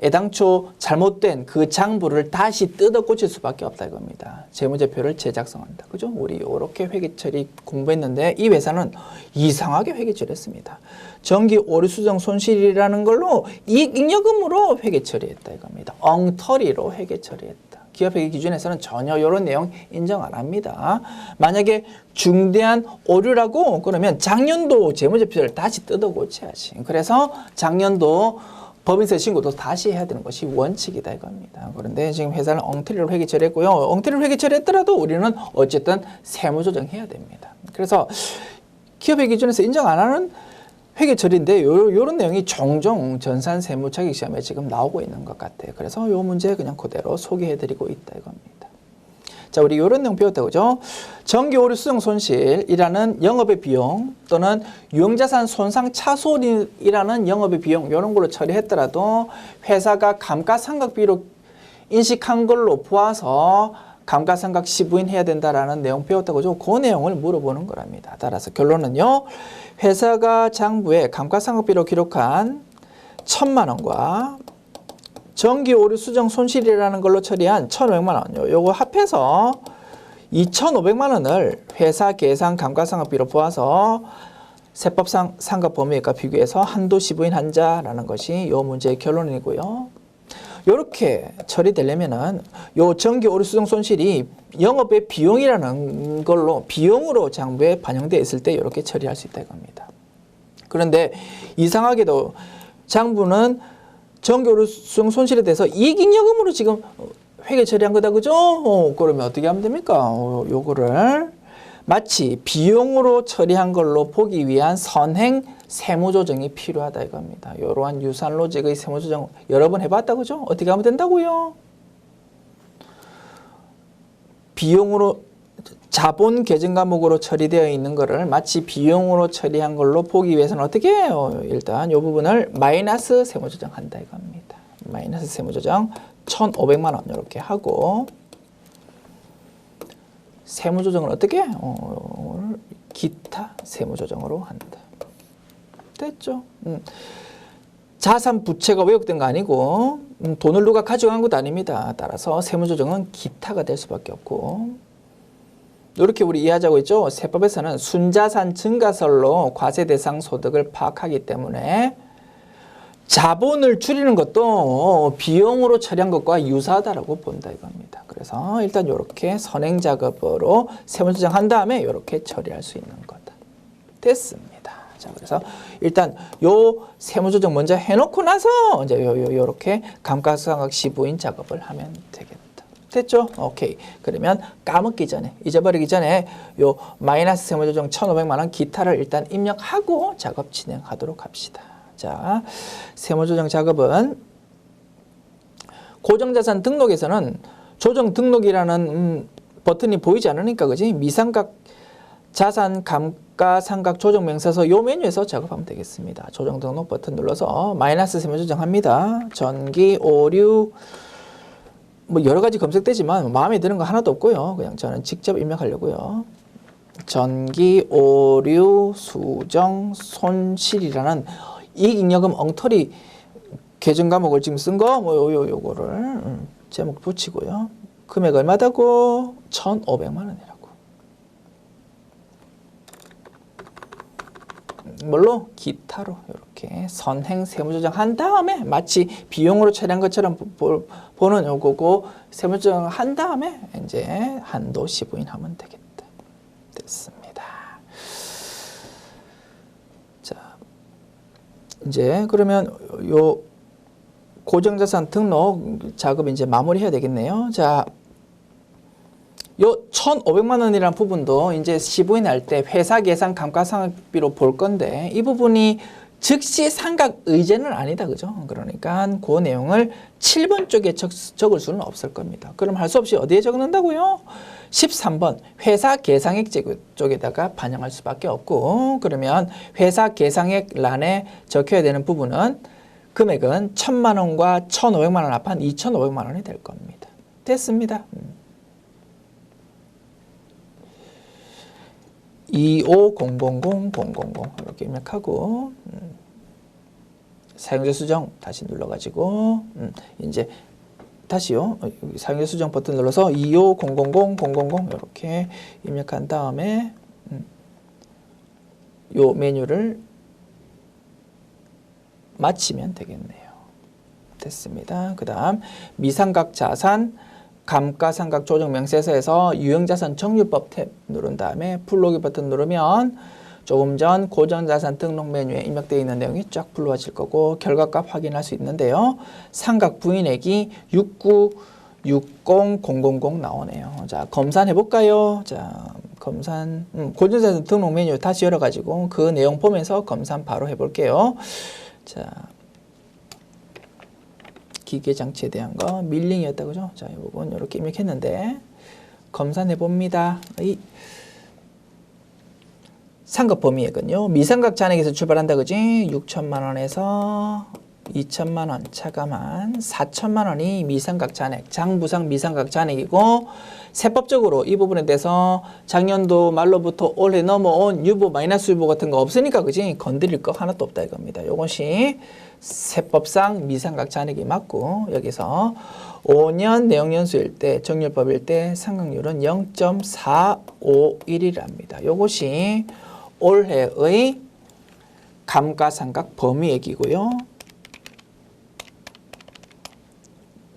애당초 잘못된 그 장부를 다시 뜯어 고칠 수밖에 없다 이겁니다. 재무제표를 제작성한다. 그죠? 우리 이렇게 회계처리 공부했는데 이 회사는 이상하게 회계처리했습니다. 정기 오류 수정 손실이라는 걸로 이익잉여금으로 회계처리했다 이겁니다. 엉터리로 회계처리했다. 기업회계 기준에서는 전혀 이런 내용 인정 안 합니다. 만약에 중대한 오류라고 그러면 작년도 재무제표를 다시 뜯어 고쳐야지. 그래서 작년도 법인세 신고도 다시 해야 되는 것이 원칙이다 이겁니다. 그런데 지금 회사는 엉터리로 회계 처리했고요. 엉터리로 회계 처리했더라도 우리는 어쨌든 세무조정해야 됩니다. 그래서 기업회 기준에서 인정 안 하는 회계 처리인데 이런 내용이 종종 전산 세무 자격 시험에 지금 나오고 있는 것 같아요. 그래서 이 문제 그냥 그대로 소개해드리고 있다 이겁니다. 자, 우리 이런 내용 배웠다고 그죠? 정기 오류 수정 손실이라는 영업의 비용 또는 유형자산 손상 차손이라는 영업의 비용 이런 걸로 처리했더라도 회사가 감가상각비로 인식한 걸로 보아서 감가상각 시부인해야 된다라는 내용 배웠다고 그죠? 그 내용을 물어보는 거랍니다. 따라서 결론은요. 회사가 장부에 감가상각비로 기록한 1,000만 원과 정기 오류 수정 손실이라는 걸로 처리한 1,500만 원. 요거 합해서 2,500만 원을 회사 계산 감가상각비로 보아서 세법상 상각 범위액과 비교해서 한도 시부인 한자라는 것이 요 문제의 결론이고요. 요렇게 처리되려면은 요 정기 오류 수정 손실이 영업의 비용이라는 걸로 비용으로 장부에 반영되어 있을 때 이렇게 처리할 수 있다 이겁니다. 그런데 이상하게도 장부는 정기 오류 수정 손실에 대해서 이익잉여금으로 지금 회계 처리한 거다 그죠? 그러면 어떻게 하면 됩니까? 요거를 마치 비용으로 처리한 걸로 보기 위한 선행 세무조정이 필요하다 이겁니다. 이러한 유사한 로직의 세무조정 여러 번 해봤다 그죠? 어떻게 하면 된다고요? 비용으로 자본 계정 과목으로 처리되어 있는 거를 마치 비용으로 처리한 걸로 보기 위해서는 어떻게 해요? 일단 이 부분을 마이너스 세무조정한다 이겁니다. 마이너스 세무조정 1,500만 원 이렇게 하고 세무조정을 어떻게 해요? 기타 세무조정으로 한다. 됐죠? 자산 부채가 왜곡된 거 아니고 돈을 누가 가져간 것도 아닙니다. 따라서 세무조정은 기타가 될 수밖에 없고 이렇게 우리 이해하자고 했죠. 세법에서는 순자산 증가설로 과세 대상 소득을 파악하기 때문에 자본을 줄이는 것도 비용으로 처리한 것과 유사하다라고 본다 이겁니다. 그래서 일단 이렇게 선행 작업으로 세무조정한 다음에 이렇게 처리할 수 있는 거다. 됐습니다. 자, 그래서 일단 요 세무조정 먼저 해놓고 나서 이제 요렇게 감가상각 시부인 작업을 하면 되겠다. 됐죠? 오케이. 그러면 까먹기 전에, 잊어버리기 전에 요 마이너스 세무조정 1,500만 원 기타를 일단 입력하고 작업 진행하도록 합시다. 자, 세무조정 작업은 고정자산 등록에서는 조정 등록이라는 버튼이 보이지 않으니까 그지? 미상각 자산 감가상각 조정 명세서 요 메뉴에서 작업하면 되겠습니다. 조정 등록 버튼 눌러서 마이너스 세무조정합니다. 전기, 오류 뭐 여러 가지 검색되지만 마음에 드는 거 하나도 없고요. 그냥 저는 직접 입력하려고요. 전기, 오류, 수정, 손실이라는 이익잉여금 엉터리 계정 과목을 지금 쓴 거 뭐 요거를 제목 붙이고요. 금액 얼마다고? 1,500만 원이라고. 뭘로? 기타로 이렇게 선행 세무조정 한 다음에 마치 비용으로 처리한 것처럼 보는 요거고 세무조정 한 다음에 이제 한도 시부인 하면 되겠다. 됐습니다. 자, 이제 그러면 요 고정자산 등록 작업 이제 마무리해야 되겠네요. 자, 요 1,500만 원이라는 부분도 이제 시부인 할 때 회사 계산 감가상각비로 볼 건데 이 부분이 즉시 상각 의제는 아니다. 그죠? 그러니까 그 내용을 7번 쪽에 적을 수는 없을 겁니다. 그럼 할 수 없이 어디에 적는다고요? 13번 회사 계상액 쪽에다가 반영할 수밖에 없고 그러면 회사 계상액 란에 적혀야 되는 부분은 금액은 1,000만 원과 1,500만 원 합한 2,500만 원이 될 겁니다. 됐습니다. 2500000 이렇게 입력하고 사용자 수정 다시 눌러가지고 이제 다시요 사용자 수정 버튼 눌러서 2500000 이렇게 입력한 다음에 요 메뉴를 마치면 되겠네요. 됐습니다. 그 다음 미상각 자산 감가상각 조정 명세서에서 유형자산 정률법 탭 누른 다음에 풀로기 버튼 누르면 조금 전 고정자산 등록 메뉴에 입력되어 있는 내용이 쫙 불러와질 거고 결과값 확인할 수 있는데요. 상각 부인액이 6960000 나오네요. 자, 검산해 볼까요? 자, 검산 고정자산 등록 메뉴 다시 열어가지고 그 내용 보면서 검산 바로 해볼게요. 자. 기계장치에 대한 거 밀링이었다 그죠? 자, 이 부분 이렇게 입력했는데 검산해 봅니다. 이 상각 범위액은요. 미상각 잔액에서 출발한다 그지? 6천만 원에서 2천만 원 차감한 4천만 원이 미상각 잔액, 장부상 미상각 잔액이고 세법적으로 이 부분에 대해서 작년도 말로부터 올해 넘어온 유보 마이너스 유보 같은 거 없으니까 그지? 건드릴 거 하나도 없다 이겁니다. 요것이 세법상 미상각 잔액이 맞고 여기서 5년 내역연수일 때 정률법일 때 상각률은 0.451이랍니다. 요것이 올해의 감가상각 범위액이고요.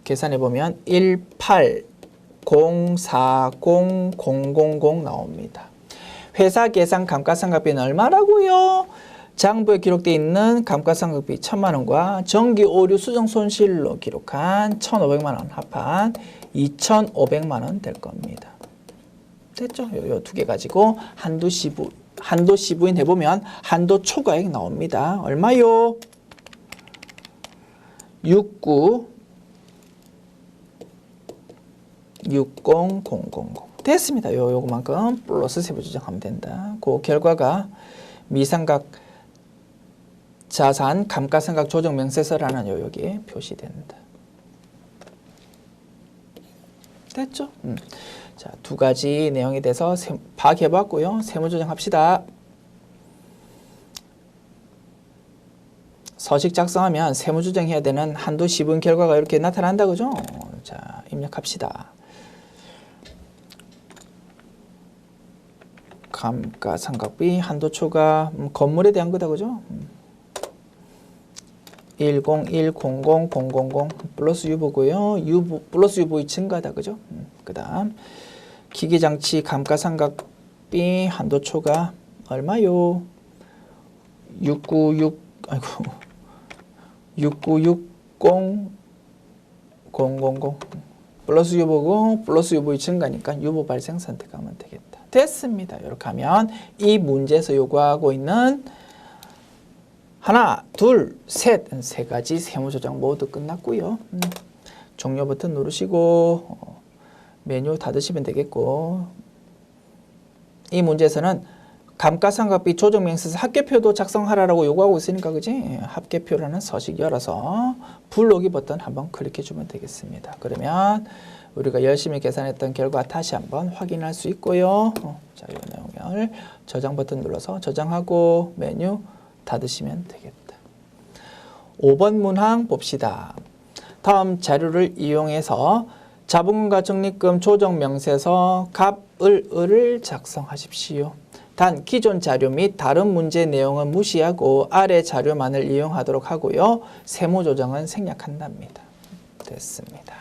계산해보면 1804000 나옵니다. 회사 계산 감가상각비는 얼마라고요? 장부에 기록되어 있는 감가상각비 1,000만 원과 정기 오류 수정 손실로 기록한 1,500만 원 합한 2,500만 원 될 겁니다. 됐죠? 요 두 개 가지고 한도 시부인 해보면 한도 초과액 나옵니다. 얼마요? 69 60,000 됐습니다. 요거만큼 플러스 세부 조정하면 된다. 그 결과가 미상각 자산 감가상각 조정 명세서라는 여기에 표시된다. 됐죠? 자, 두 가지 내용에 대해서 파악해봤고요. 세무조정합시다. 서식 작성하면 세무조정해야 되는 한도 시분 결과가 이렇게 나타난다. 그죠? 자, 입력합시다. 감가상각비 한도 초과 건물에 대한 거다. 그죠? 1010000 플러스 유보고요. 플러스 유보의 증가다. 그죠? 그 다음 기계장치 감가상각비 한도 초과 얼마요? 6960000 플러스 유보고 플러스 유보의 증가니까 유보 발생 선택하면 되겠다. 됐습니다. 이렇게 하면 이 문제에서 요구하고 있는 하나, 둘, 셋, 세 가지 세무조정 모두 끝났고요. 종료 버튼 누르시고 메뉴 닫으시면 되겠고, 이 문제에서는 감가상각비 조정명세서 합계표도 작성하라고 요구하고 있으니까 그지? 합계표라는 서식 열어서 불러오기 버튼 한번 클릭해 주면 되겠습니다. 그러면 우리가 열심히 계산했던 결과 다시 한번 확인할 수 있고요. 자, 이 내용을 저장 버튼 눌러서 저장하고 메뉴 닫으시면 되겠다. 5번 문항 봅시다. 다음 자료를 이용해서 자본금과 적립금 조정 명세서 을을 작성하십시오. 단 기존 자료 및 다른 문제 내용은 무시하고 아래 자료만을 이용하도록 하고요. 세무 조정은 생략한답니다. 됐습니다.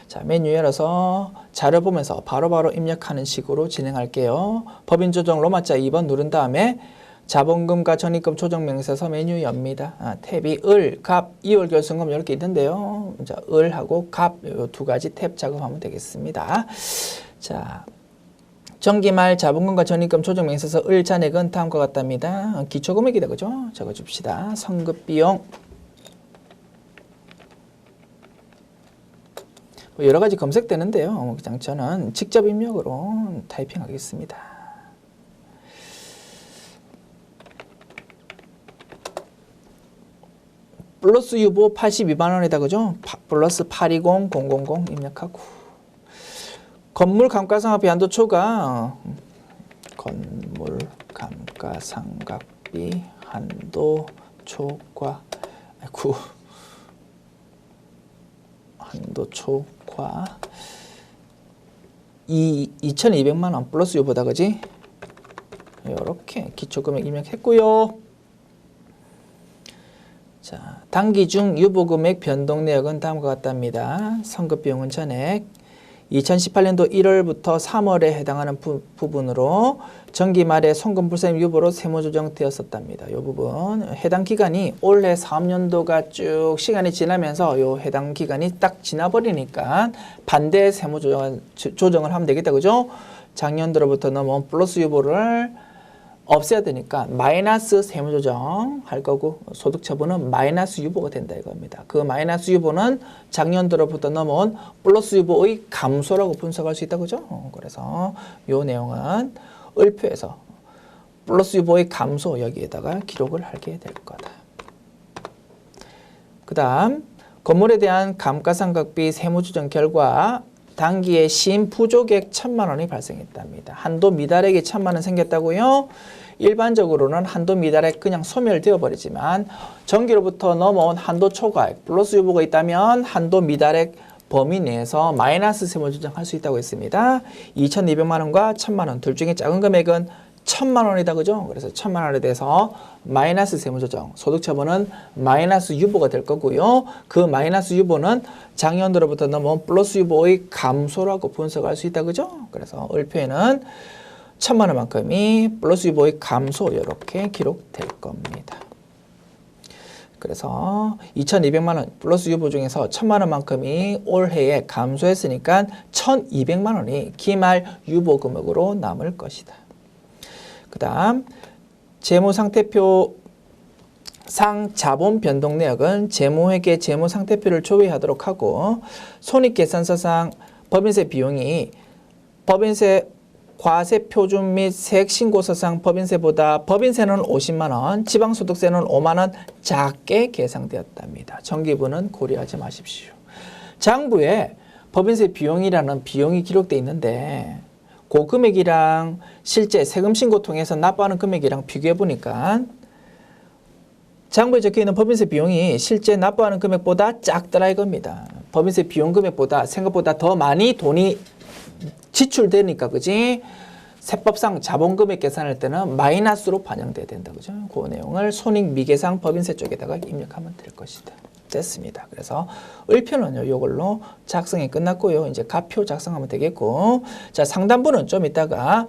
자, 메뉴 열어서 자료 보면서 바로바로 입력하는 식으로 진행할게요. 법인 조정 로마자 2번 누른 다음에 자본금과 적립금 조정 명세서 메뉴 엽니다. 탭이 을, 갑, 2월 결승금 이렇게 있는데요. 자, 을하고 갑 이 두 가지 탭 작업하면 되겠습니다. 자, 정기말 자본금과 적립금 조정 명세서 을 잔액은 다음과 같답니다. 기초금액이다. 그죠? 적어줍시다. 성급비용. 여러 가지 검색되는데요. 그냥 저는 직접 입력으로 타이핑하겠습니다. 플러스 유보 82만 원이다. 그죠? 플러스 820000 입력하고. 건물 감가상각비 한도 초과. 건물 감가상각비 한도 초과. 아이고. 한도 초과. 2200만 원 플러스 유보다. 그지? 이렇게 기초금액 입력했고요. 자, 단기 중 유보금액 변동 내역은 다음과 같답니다. 선급비용은 전액 2018년도 1월부터 3월에 해당하는 부분으로 정기 말에 송금불세임 유보로 세무조정되었었답니다. 이 부분 해당 기간이 올해 사업년도가 쭉 시간이 지나면서 요 해당 기간이 딱 지나버리니까 반대 세무조정을 하면 되겠다. 그죠? 작년도로부터 넘어온 플러스 유보를 없애야 되니까 마이너스 세무조정 할 거고 소득처분은 마이너스 유보가 된다 이겁니다. 그 마이너스 유보는 작년도로부터 넘어온 플러스 유보의 감소라고 분석할 수 있다. 그죠? 그래서 이 내용은 을표에서 플러스 유보의 감소 여기에다가 기록을 하게 될 거다. 그 다음 건물에 대한 감가상각비 세무조정 결과 단기에 시임 부족액 1000만 원이 발생했답니다. 한도 미달액이 1000만 원 생겼다고요? 일반적으로는 한도 미달액 그냥 소멸되어 버리지만 정기로부터 넘어온 한도 초과액 플러스 유보가 있다면 한도 미달액 범위 내에서 마이너스 세무조정할 수 있다고 했습니다. 2200만 원과 1000만 원 둘 중에 작은 금액은 1000만 원이다. 그죠? 그래서 1000만 원에 대해서 마이너스 세무조정, 소득처분은 마이너스 유보가 될 거고요. 그 마이너스 유보는 작년도로부터 넘어온 플러스 유보의 감소라고 분석할 수 있다. 그죠? 그래서 을표에는 1000만 원만큼이 플러스 유보의 감소 이렇게 기록될 겁니다. 그래서 2200만 원 플러스 유보 중에서 1000만 원만큼이 올해에 감소했으니까 1200만 원이 기말 유보 금액으로 남을 것이다. 그 다음 재무상태표 상 자본 변동 내역은 재무회계 재무상태표를 조회하도록 하고 손익계산서상 법인세 비용이 법인세 과세 표준 및 세액 신고서상 법인세보다 법인세는 50만 원, 지방소득세는 5만 원 작게 계상되었답니다. 정기부는 고려하지 마십시오. 장부에 법인세 비용이라는 비용이 기록되어 있는데 그 금액이랑 실제 세금 신고 통해서 납부하는 금액이랑 비교해 보니까 장부에 적혀있는 법인세 비용이 실제 납부하는 금액보다 작더라 이겁니다. 법인세 비용 금액보다 생각보다 더 많이 돈이 지출되니까 그지? 세법상 자본금액 계산할 때는 마이너스로 반영돼야 된다. 그죠? 그 내용을 손익미계상 법인세 쪽에다가 입력하면 될 것이다. 됐습니다. 그래서 을표는요, 이걸로 작성이 끝났고요. 이제 가표 작성하면 되겠고, 자, 상단부는 좀 이따가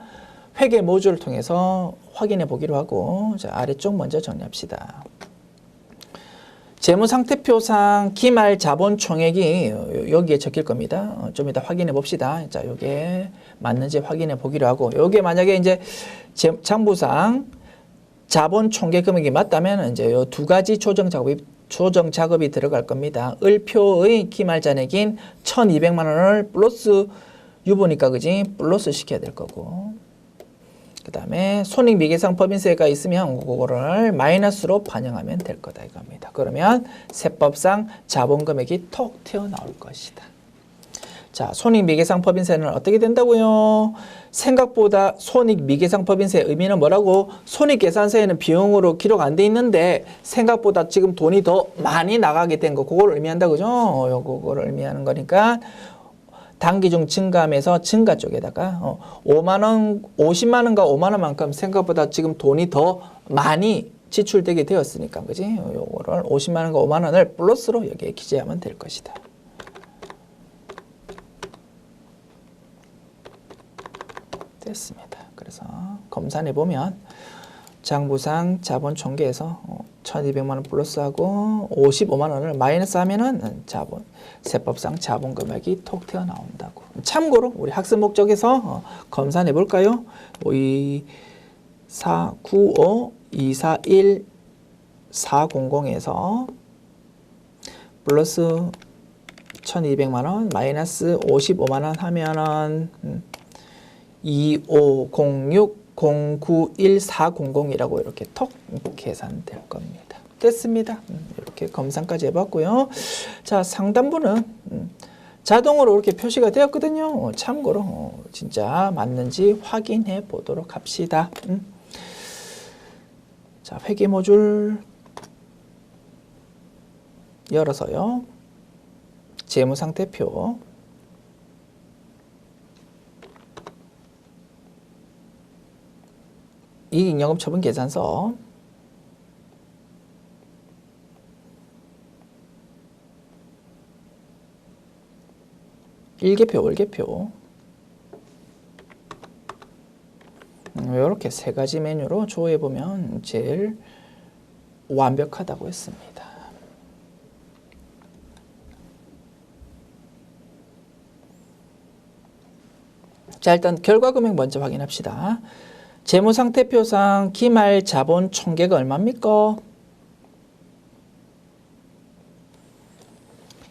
회계 모듈을 통해서 확인해 보기로 하고, 자, 아래쪽 먼저 정리합시다. 재무상태표상 기말 자본 총액이 여기에 적힐 겁니다. 좀 이따 확인해 봅시다. 자, 요게 맞는지 확인해 보기로 하고, 요게 만약에 이제 장부상 자본 총계 금액이 맞다면 이제 요 두 가지 조정 작업이 들어갈 겁니다. 을표의 기말 잔액인 1,200만 원을 플러스 유보니까 그지? 플러스 시켜야 될 거고. 그 다음에 손익미계상 법인세가 있으면 그거를 마이너스로 반영하면 될 거다 이겁니다. 그러면 세법상 자본금액이 톡 튀어나올 것이다. 자, 손익미계상 법인세는 어떻게 된다고요? 생각보다 손익미계상 법인세의 의미는 뭐라고? 손익계산서에는 비용으로 기록 안 돼 있는데 생각보다 지금 돈이 더 많이 나가게 된 거, 그걸 의미한다 그죠? 그거를 의미하는 거니까 단기 중 증감에서 증가 쪽에다가 5만 원, 50만 원과 5만 원만큼 생각보다 지금 돈이 더 많이 지출되게 되었으니까 그지? 요거를 50만 원과 5만 원을 플러스로 여기에 기재하면 될 것이다. 됐습니다. 그래서 검산해 보면 장부상 자본 총계에서 1,200만 원 플러스하고 55만 원을 마이너스 하면은 자본 세법상 자본 금액이 톡 튀어나온다고. 참고로 우리 학습 목적에서 검산해 볼까요? 2495 241 400에서 플러스 1,200만 원 마이너스 55만 원 하면은 2506 091400이라고 이렇게 톡 계산될 겁니다. 됐습니다. 이렇게 검산까지 해봤고요. 자, 상단부는 자동으로 이렇게 표시가 되었거든요. 참고로 진짜 맞는지 확인해 보도록 합시다. 자, 회계 모듈 열어서요. 재무상태표 이익영업처분 계산서 일개표, 월개표 이렇게 세 가지 메뉴로 조회해보면 제일 완벽하다고 했습니다. 자, 일단 결과금액 먼저 확인합시다. 재무상태표상 기말 자본 총계가 얼마입니까?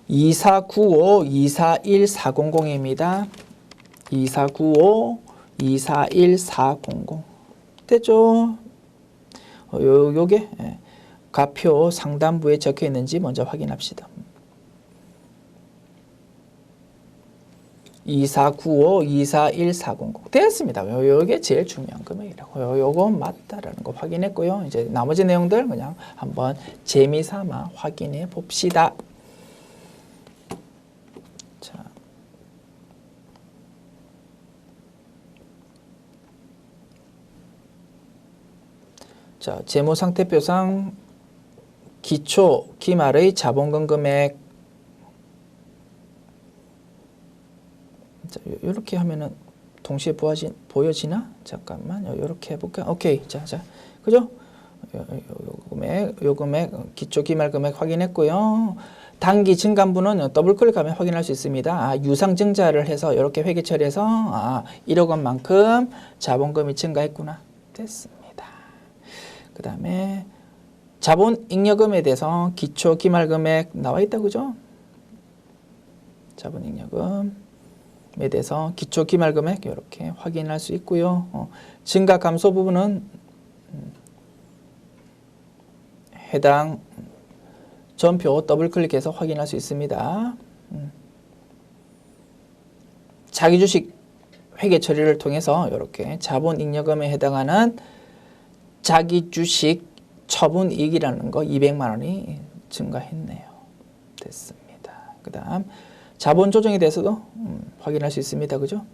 2495 241400입니다. 2495 241400 됐죠? 요게 가표 상단부에 적혀 있는지 먼저 확인합시다. 2495 241400 됐습니다. 요게 제일 중요한 금액이라고. 요거 맞다라는 거 확인했고요. 이제 나머지 내용들 그냥 한번 재미삼아 확인해 봅시다. 자, 재무상태표상 기초 기말의 자본금 금액 자, 이렇게 하면은 동시에 보여지나? 잠깐만, 이렇게 해볼까? 오케이, 자, 그죠? 요 금액, 기초 기말 금액 확인했고요. 단기 증감분은 더블 클릭하면 확인할 수 있습니다. 유상증자를 해서 이렇게 회계 처리해서 1억 원만큼 자본금이 증가했구나. 됐습니다. 그 다음에 자본 잉여금에 대해서 기초 기말 금액 나와 있다, 그죠? 자본 잉여금. 대해서 기초 기말금액 이렇게 확인할 수 있고요. 증가 감소 부분은 해당 전표 더블 클릭해서 확인할 수 있습니다. 자기 주식 회계 처리를 통해서 이렇게 자본 잉여금에 해당하는 자기 주식 처분 이익이라는 거 200만 원이 증가했네요. 됐습니다. 그 다음 자본 조정에 대해서도 확인할 수 있습니다. 그죠?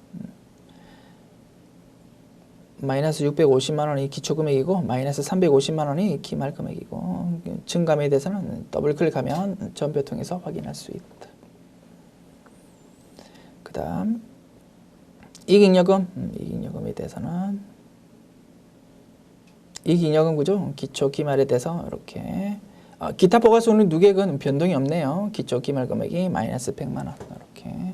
마이너스 650만 원이 기초금액이고 마이너스 350만 원이 기말금액이고 증감에 대해서는 더블 클릭하면 전표 통해서 확인할 수 있다. 그 다음 이익잉여금, 이익잉여금에 대해서는 이익잉여금 그죠? 기초 기말에 대해서 이렇게 기타 포괄손익 누계액은 변동이 없네요. 기초 기말 금액이 마이너스 100만 원 이렇게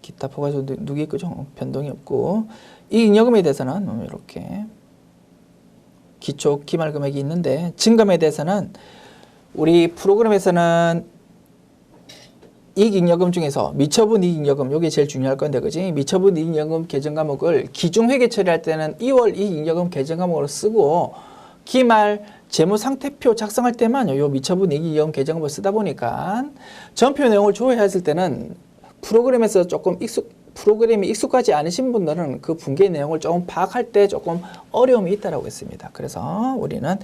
기타 포괄손익 누계액 그죠? 변동이 없고 이익잉여금에 대해서는 이렇게 기초 기말 금액이 있는데 증감에 대해서는 우리 프로그램에서는 이익잉여금 중에서 미처분 이익잉여금 이게 제일 중요할 건데 그지? 미처분 이익잉여금 계정 과목을 기중회계 처리할 때는 2월 이익잉여금 계정 과목으로 쓰고 기말 재무상태표 작성할 때만 요 미처분 이익잉여금 계정 과목을 쓰다 보니까 전표 내용을 조회했을 때는 프로그램에서 조금 프로그램이 익숙하지 않으신 분들은 그 분계 내용을 조금 파악할 때 조금 어려움이 있다라고 했습니다. 그래서 우리는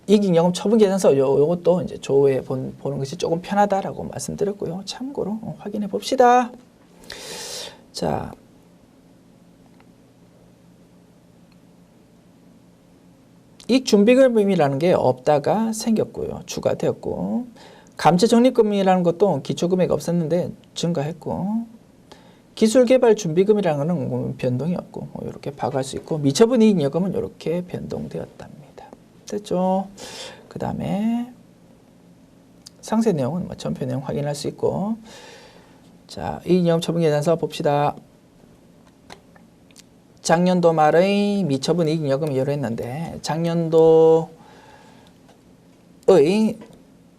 이익잉여금 처분계산서 요것도 이제 조회 보는 것이 조금 편하다라고 말씀드렸고요. 참고로 확인해 봅시다. 자, 이익준비금이라는 게 없다가 생겼고요. 추가되었고 감채적립금이라는 것도 기초금액이 없었는데 증가했고 기술개발준비금이라는 것은 변동이 없고 이렇게 파악할 수 있고 미처분 이익잉여금은 이렇게 변동되었답니다. 됐죠? 그 다음에 상세 내용은 전표 내용 확인할 수 있고 자, 이익잉여금 처분계산서 봅시다. 작년도 말의 미처분 이익잉여금이 이랬는데 작년도의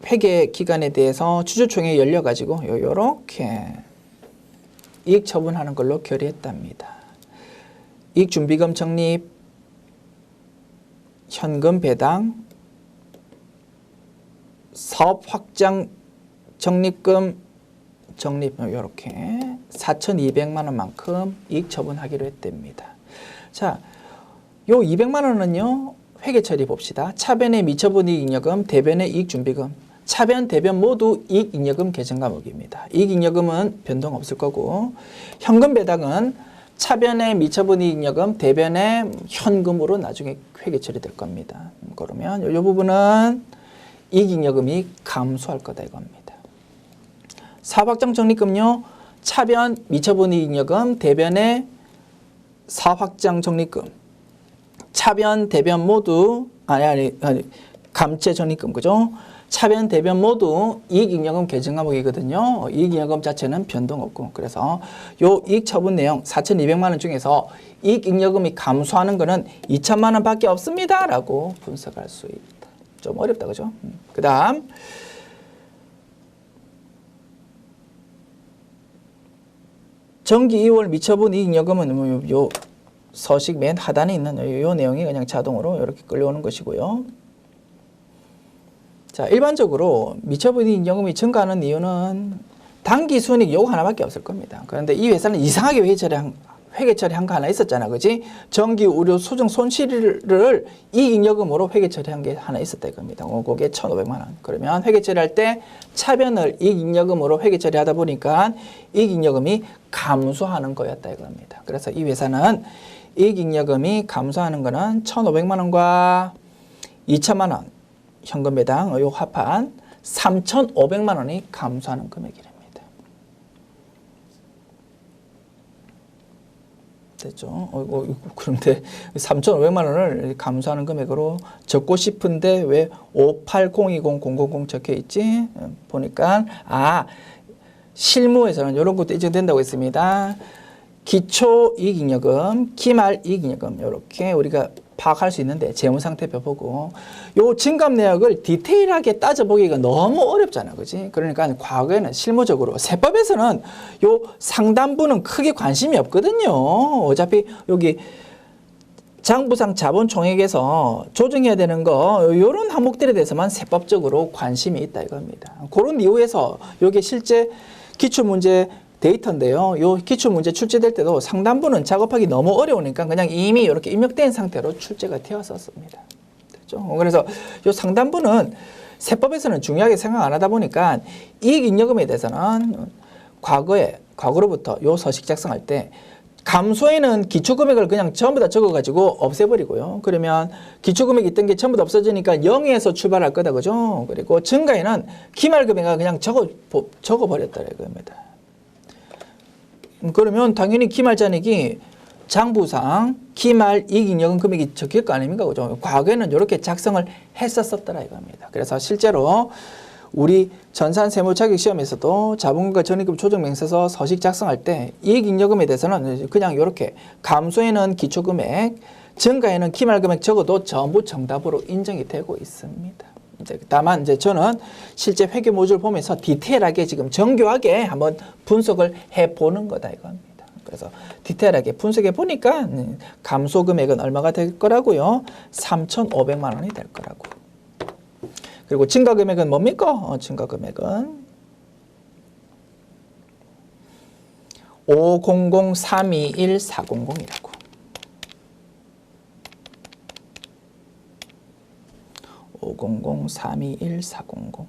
회계 기간에 대해서 추조총회 열려가지고 요렇게 이익 처분하는 걸로 결의했답니다. 이익준비금 적립 현금 배당, 사업 확장 적립금 적립 이렇게 4,200만 원만큼 이익 처분하기로 했답니다. 자, 요 200만 원은요 회계 처리 봅시다. 차변의 미처분 이익잉여금, 대변의 이익준비금, 차변, 대변 모두 이익잉여금 계정 과목입니다. 이익잉여금은 변동 없을 거고 현금 배당은 차변의 미처분 이익잉여금, 대변의 현금으로 나중에 회계 처리될 겁니다. 그러면 이 부분은 이익잉여금이 감소할 거다 이겁니다. 사업확장 적립금요. 차변 미처분 이익잉여금, 대변의 사업확장 적립금, 차변, 대변 모두 아니 감채 적립금 그죠? 차변, 대변 모두 이익잉여금 계정 과목이거든요. 이익잉여금 자체는 변동 없고 그래서 요 이익 처분 내용 4,200만 원 중에서 이익잉여금이 감소하는 거는 2천만 원 밖에 없습니다 라고 분석할 수 있다. 좀 어렵다 그죠? 그 다음 정기 2월 미처분 이익잉여금은 요 서식 맨 하단에 있는 요 내용이 그냥 자동으로 이렇게 끌려오는 것이고요. 자, 일반적으로 미처분 이익잉여금이 증가하는 이유는 단기 순이익 요거 하나밖에 없을 겁니다. 그런데 이 회사는 이상하게 회계 처리한 거 하나 있었잖아. 그지? 정기 의료 수정 손실을 이익잉여금으로 회계 처리한 게 하나 있었다 이겁니다. 그게 1,500만 원. 그러면 회계 처리할 때 차변을 이익잉여금으로 회계 처리하다 보니까 이익잉여금이 감소하는 거였다 이겁니다. 그래서 이 회사는 이익잉여금이 감소하는 거는 1,500만 원과 2천만 원 현금 배당 요 합한 3,500만 원이 감소하는 금액이랍니다. 됐죠? 그런데 3,500만 원을 감소하는 금액으로 적고 싶은데 왜 5802000 적혀 있지? 보니까 실무에서는 이런 것도 인정된다고 했습니다. 기초 이익잉여금, 기말 이익잉여금 이렇게 우리가 파악할 수 있는데 재무상태표 보고 요 증감 내역을 디테일하게 따져보기가 너무 어렵잖아, 그지? 그러니까 과거에는 실무적으로 세법에서는 요 상단부는 크게 관심이 없거든요. 어차피 여기 장부상 자본총액에서 조정해야 되는 거 요런 항목들에 대해서만 세법적으로 관심이 있다 이겁니다. 그런 이유에서 요게 실제 기출문제 데이터인데요. 요 기출문제 출제될 때도 상단부는 작업하기 너무 어려우니까 그냥 이미 이렇게 입력된 상태로 출제가 되었었습니다. 됐죠? 그래서 요 상단부는 세법에서는 중요하게 생각 안 하다 보니까 이익잉여금에 대해서는 과거로부터 요 서식 작성할 때 감소에는 기초금액을 그냥 전부 다 적어가지고 없애버리고요. 그러면 기초금액이 있던 게 전부 다 없어지니까 0에서 출발할 거다, 그죠? 그리고 증가에는 기말금액을 그냥 적어버렸다 이겁니다. 그러면 당연히 기말잔액이 장부상 기말 이익잉여금 금액이 적힐 거 아닙니까? 그죠? 과거에는 이렇게 작성을 했었더라 이겁니다. 그래서 실제로 우리 전산세무자격시험에서도 자본금과 전입금 조정명세서 서식 작성할 때 이익잉여금에 대해서는 그냥 이렇게 감소에는 기초금액, 증가에는 기말금액 적어도 전부 정답으로 인정이 되고 있습니다. 다만 저는 실제 회계 모듈 보면서 디테일하게 지금 정교하게 한번 분석을 해보는 거다 이겁니다. 그래서 디테일하게 분석해 보니까 감소 금액은 얼마가 될 거라고요? 3,500만 원이 될 거라고. 그리고 증가 금액은 뭡니까? 증가 금액은 500-321-400이라고. 500-321-400.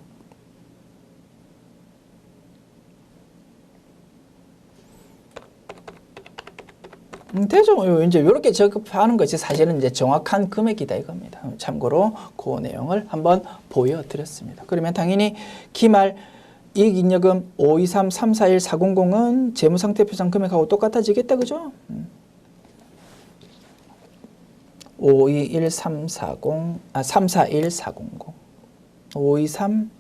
대충 이제 이렇게 적합하는 것이 사실은 이제 정확한 금액이다 이겁니다. 참고로 그 내용을 한번 보여드렸습니다. 그러면 당연히 기말 이익잉여금 523-341-400은 재무상태표상 금액하고 똑같아지겠다, 그죠? 341-400, 523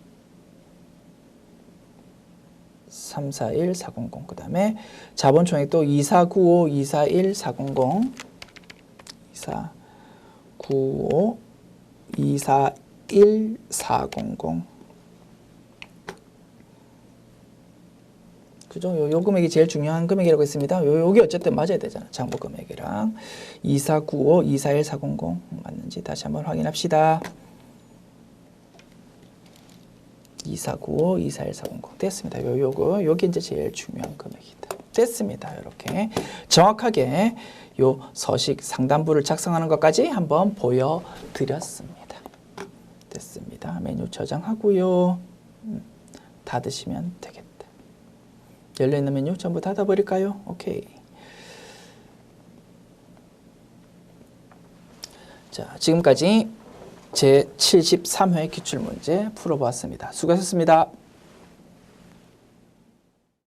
341-400. 그 다음에 자본총액 또 2495-241-400, 2495-241-400. 그죠? 요 금액이 제일 중요한 금액이라고 했습니다. 요게 어쨌든 맞아야 되잖아. 장부 금액이랑 2495-241-400 맞는지 다시 한번 확인합시다. 2495-241-400 됐습니다. 요게 이제 제일 중요한 금액이다. 됐습니다. 이렇게 정확하게 요 서식 상단부를 작성하는 것까지 한번 보여드렸습니다. 됐습니다. 메뉴 저장하고요. 닫으시면 되겠다. 열려있는 메뉴 전부 닫아버릴까요? 오케이. 자, 지금까지 제73회 기출문제 풀어보았습니다. 수고하셨습니다.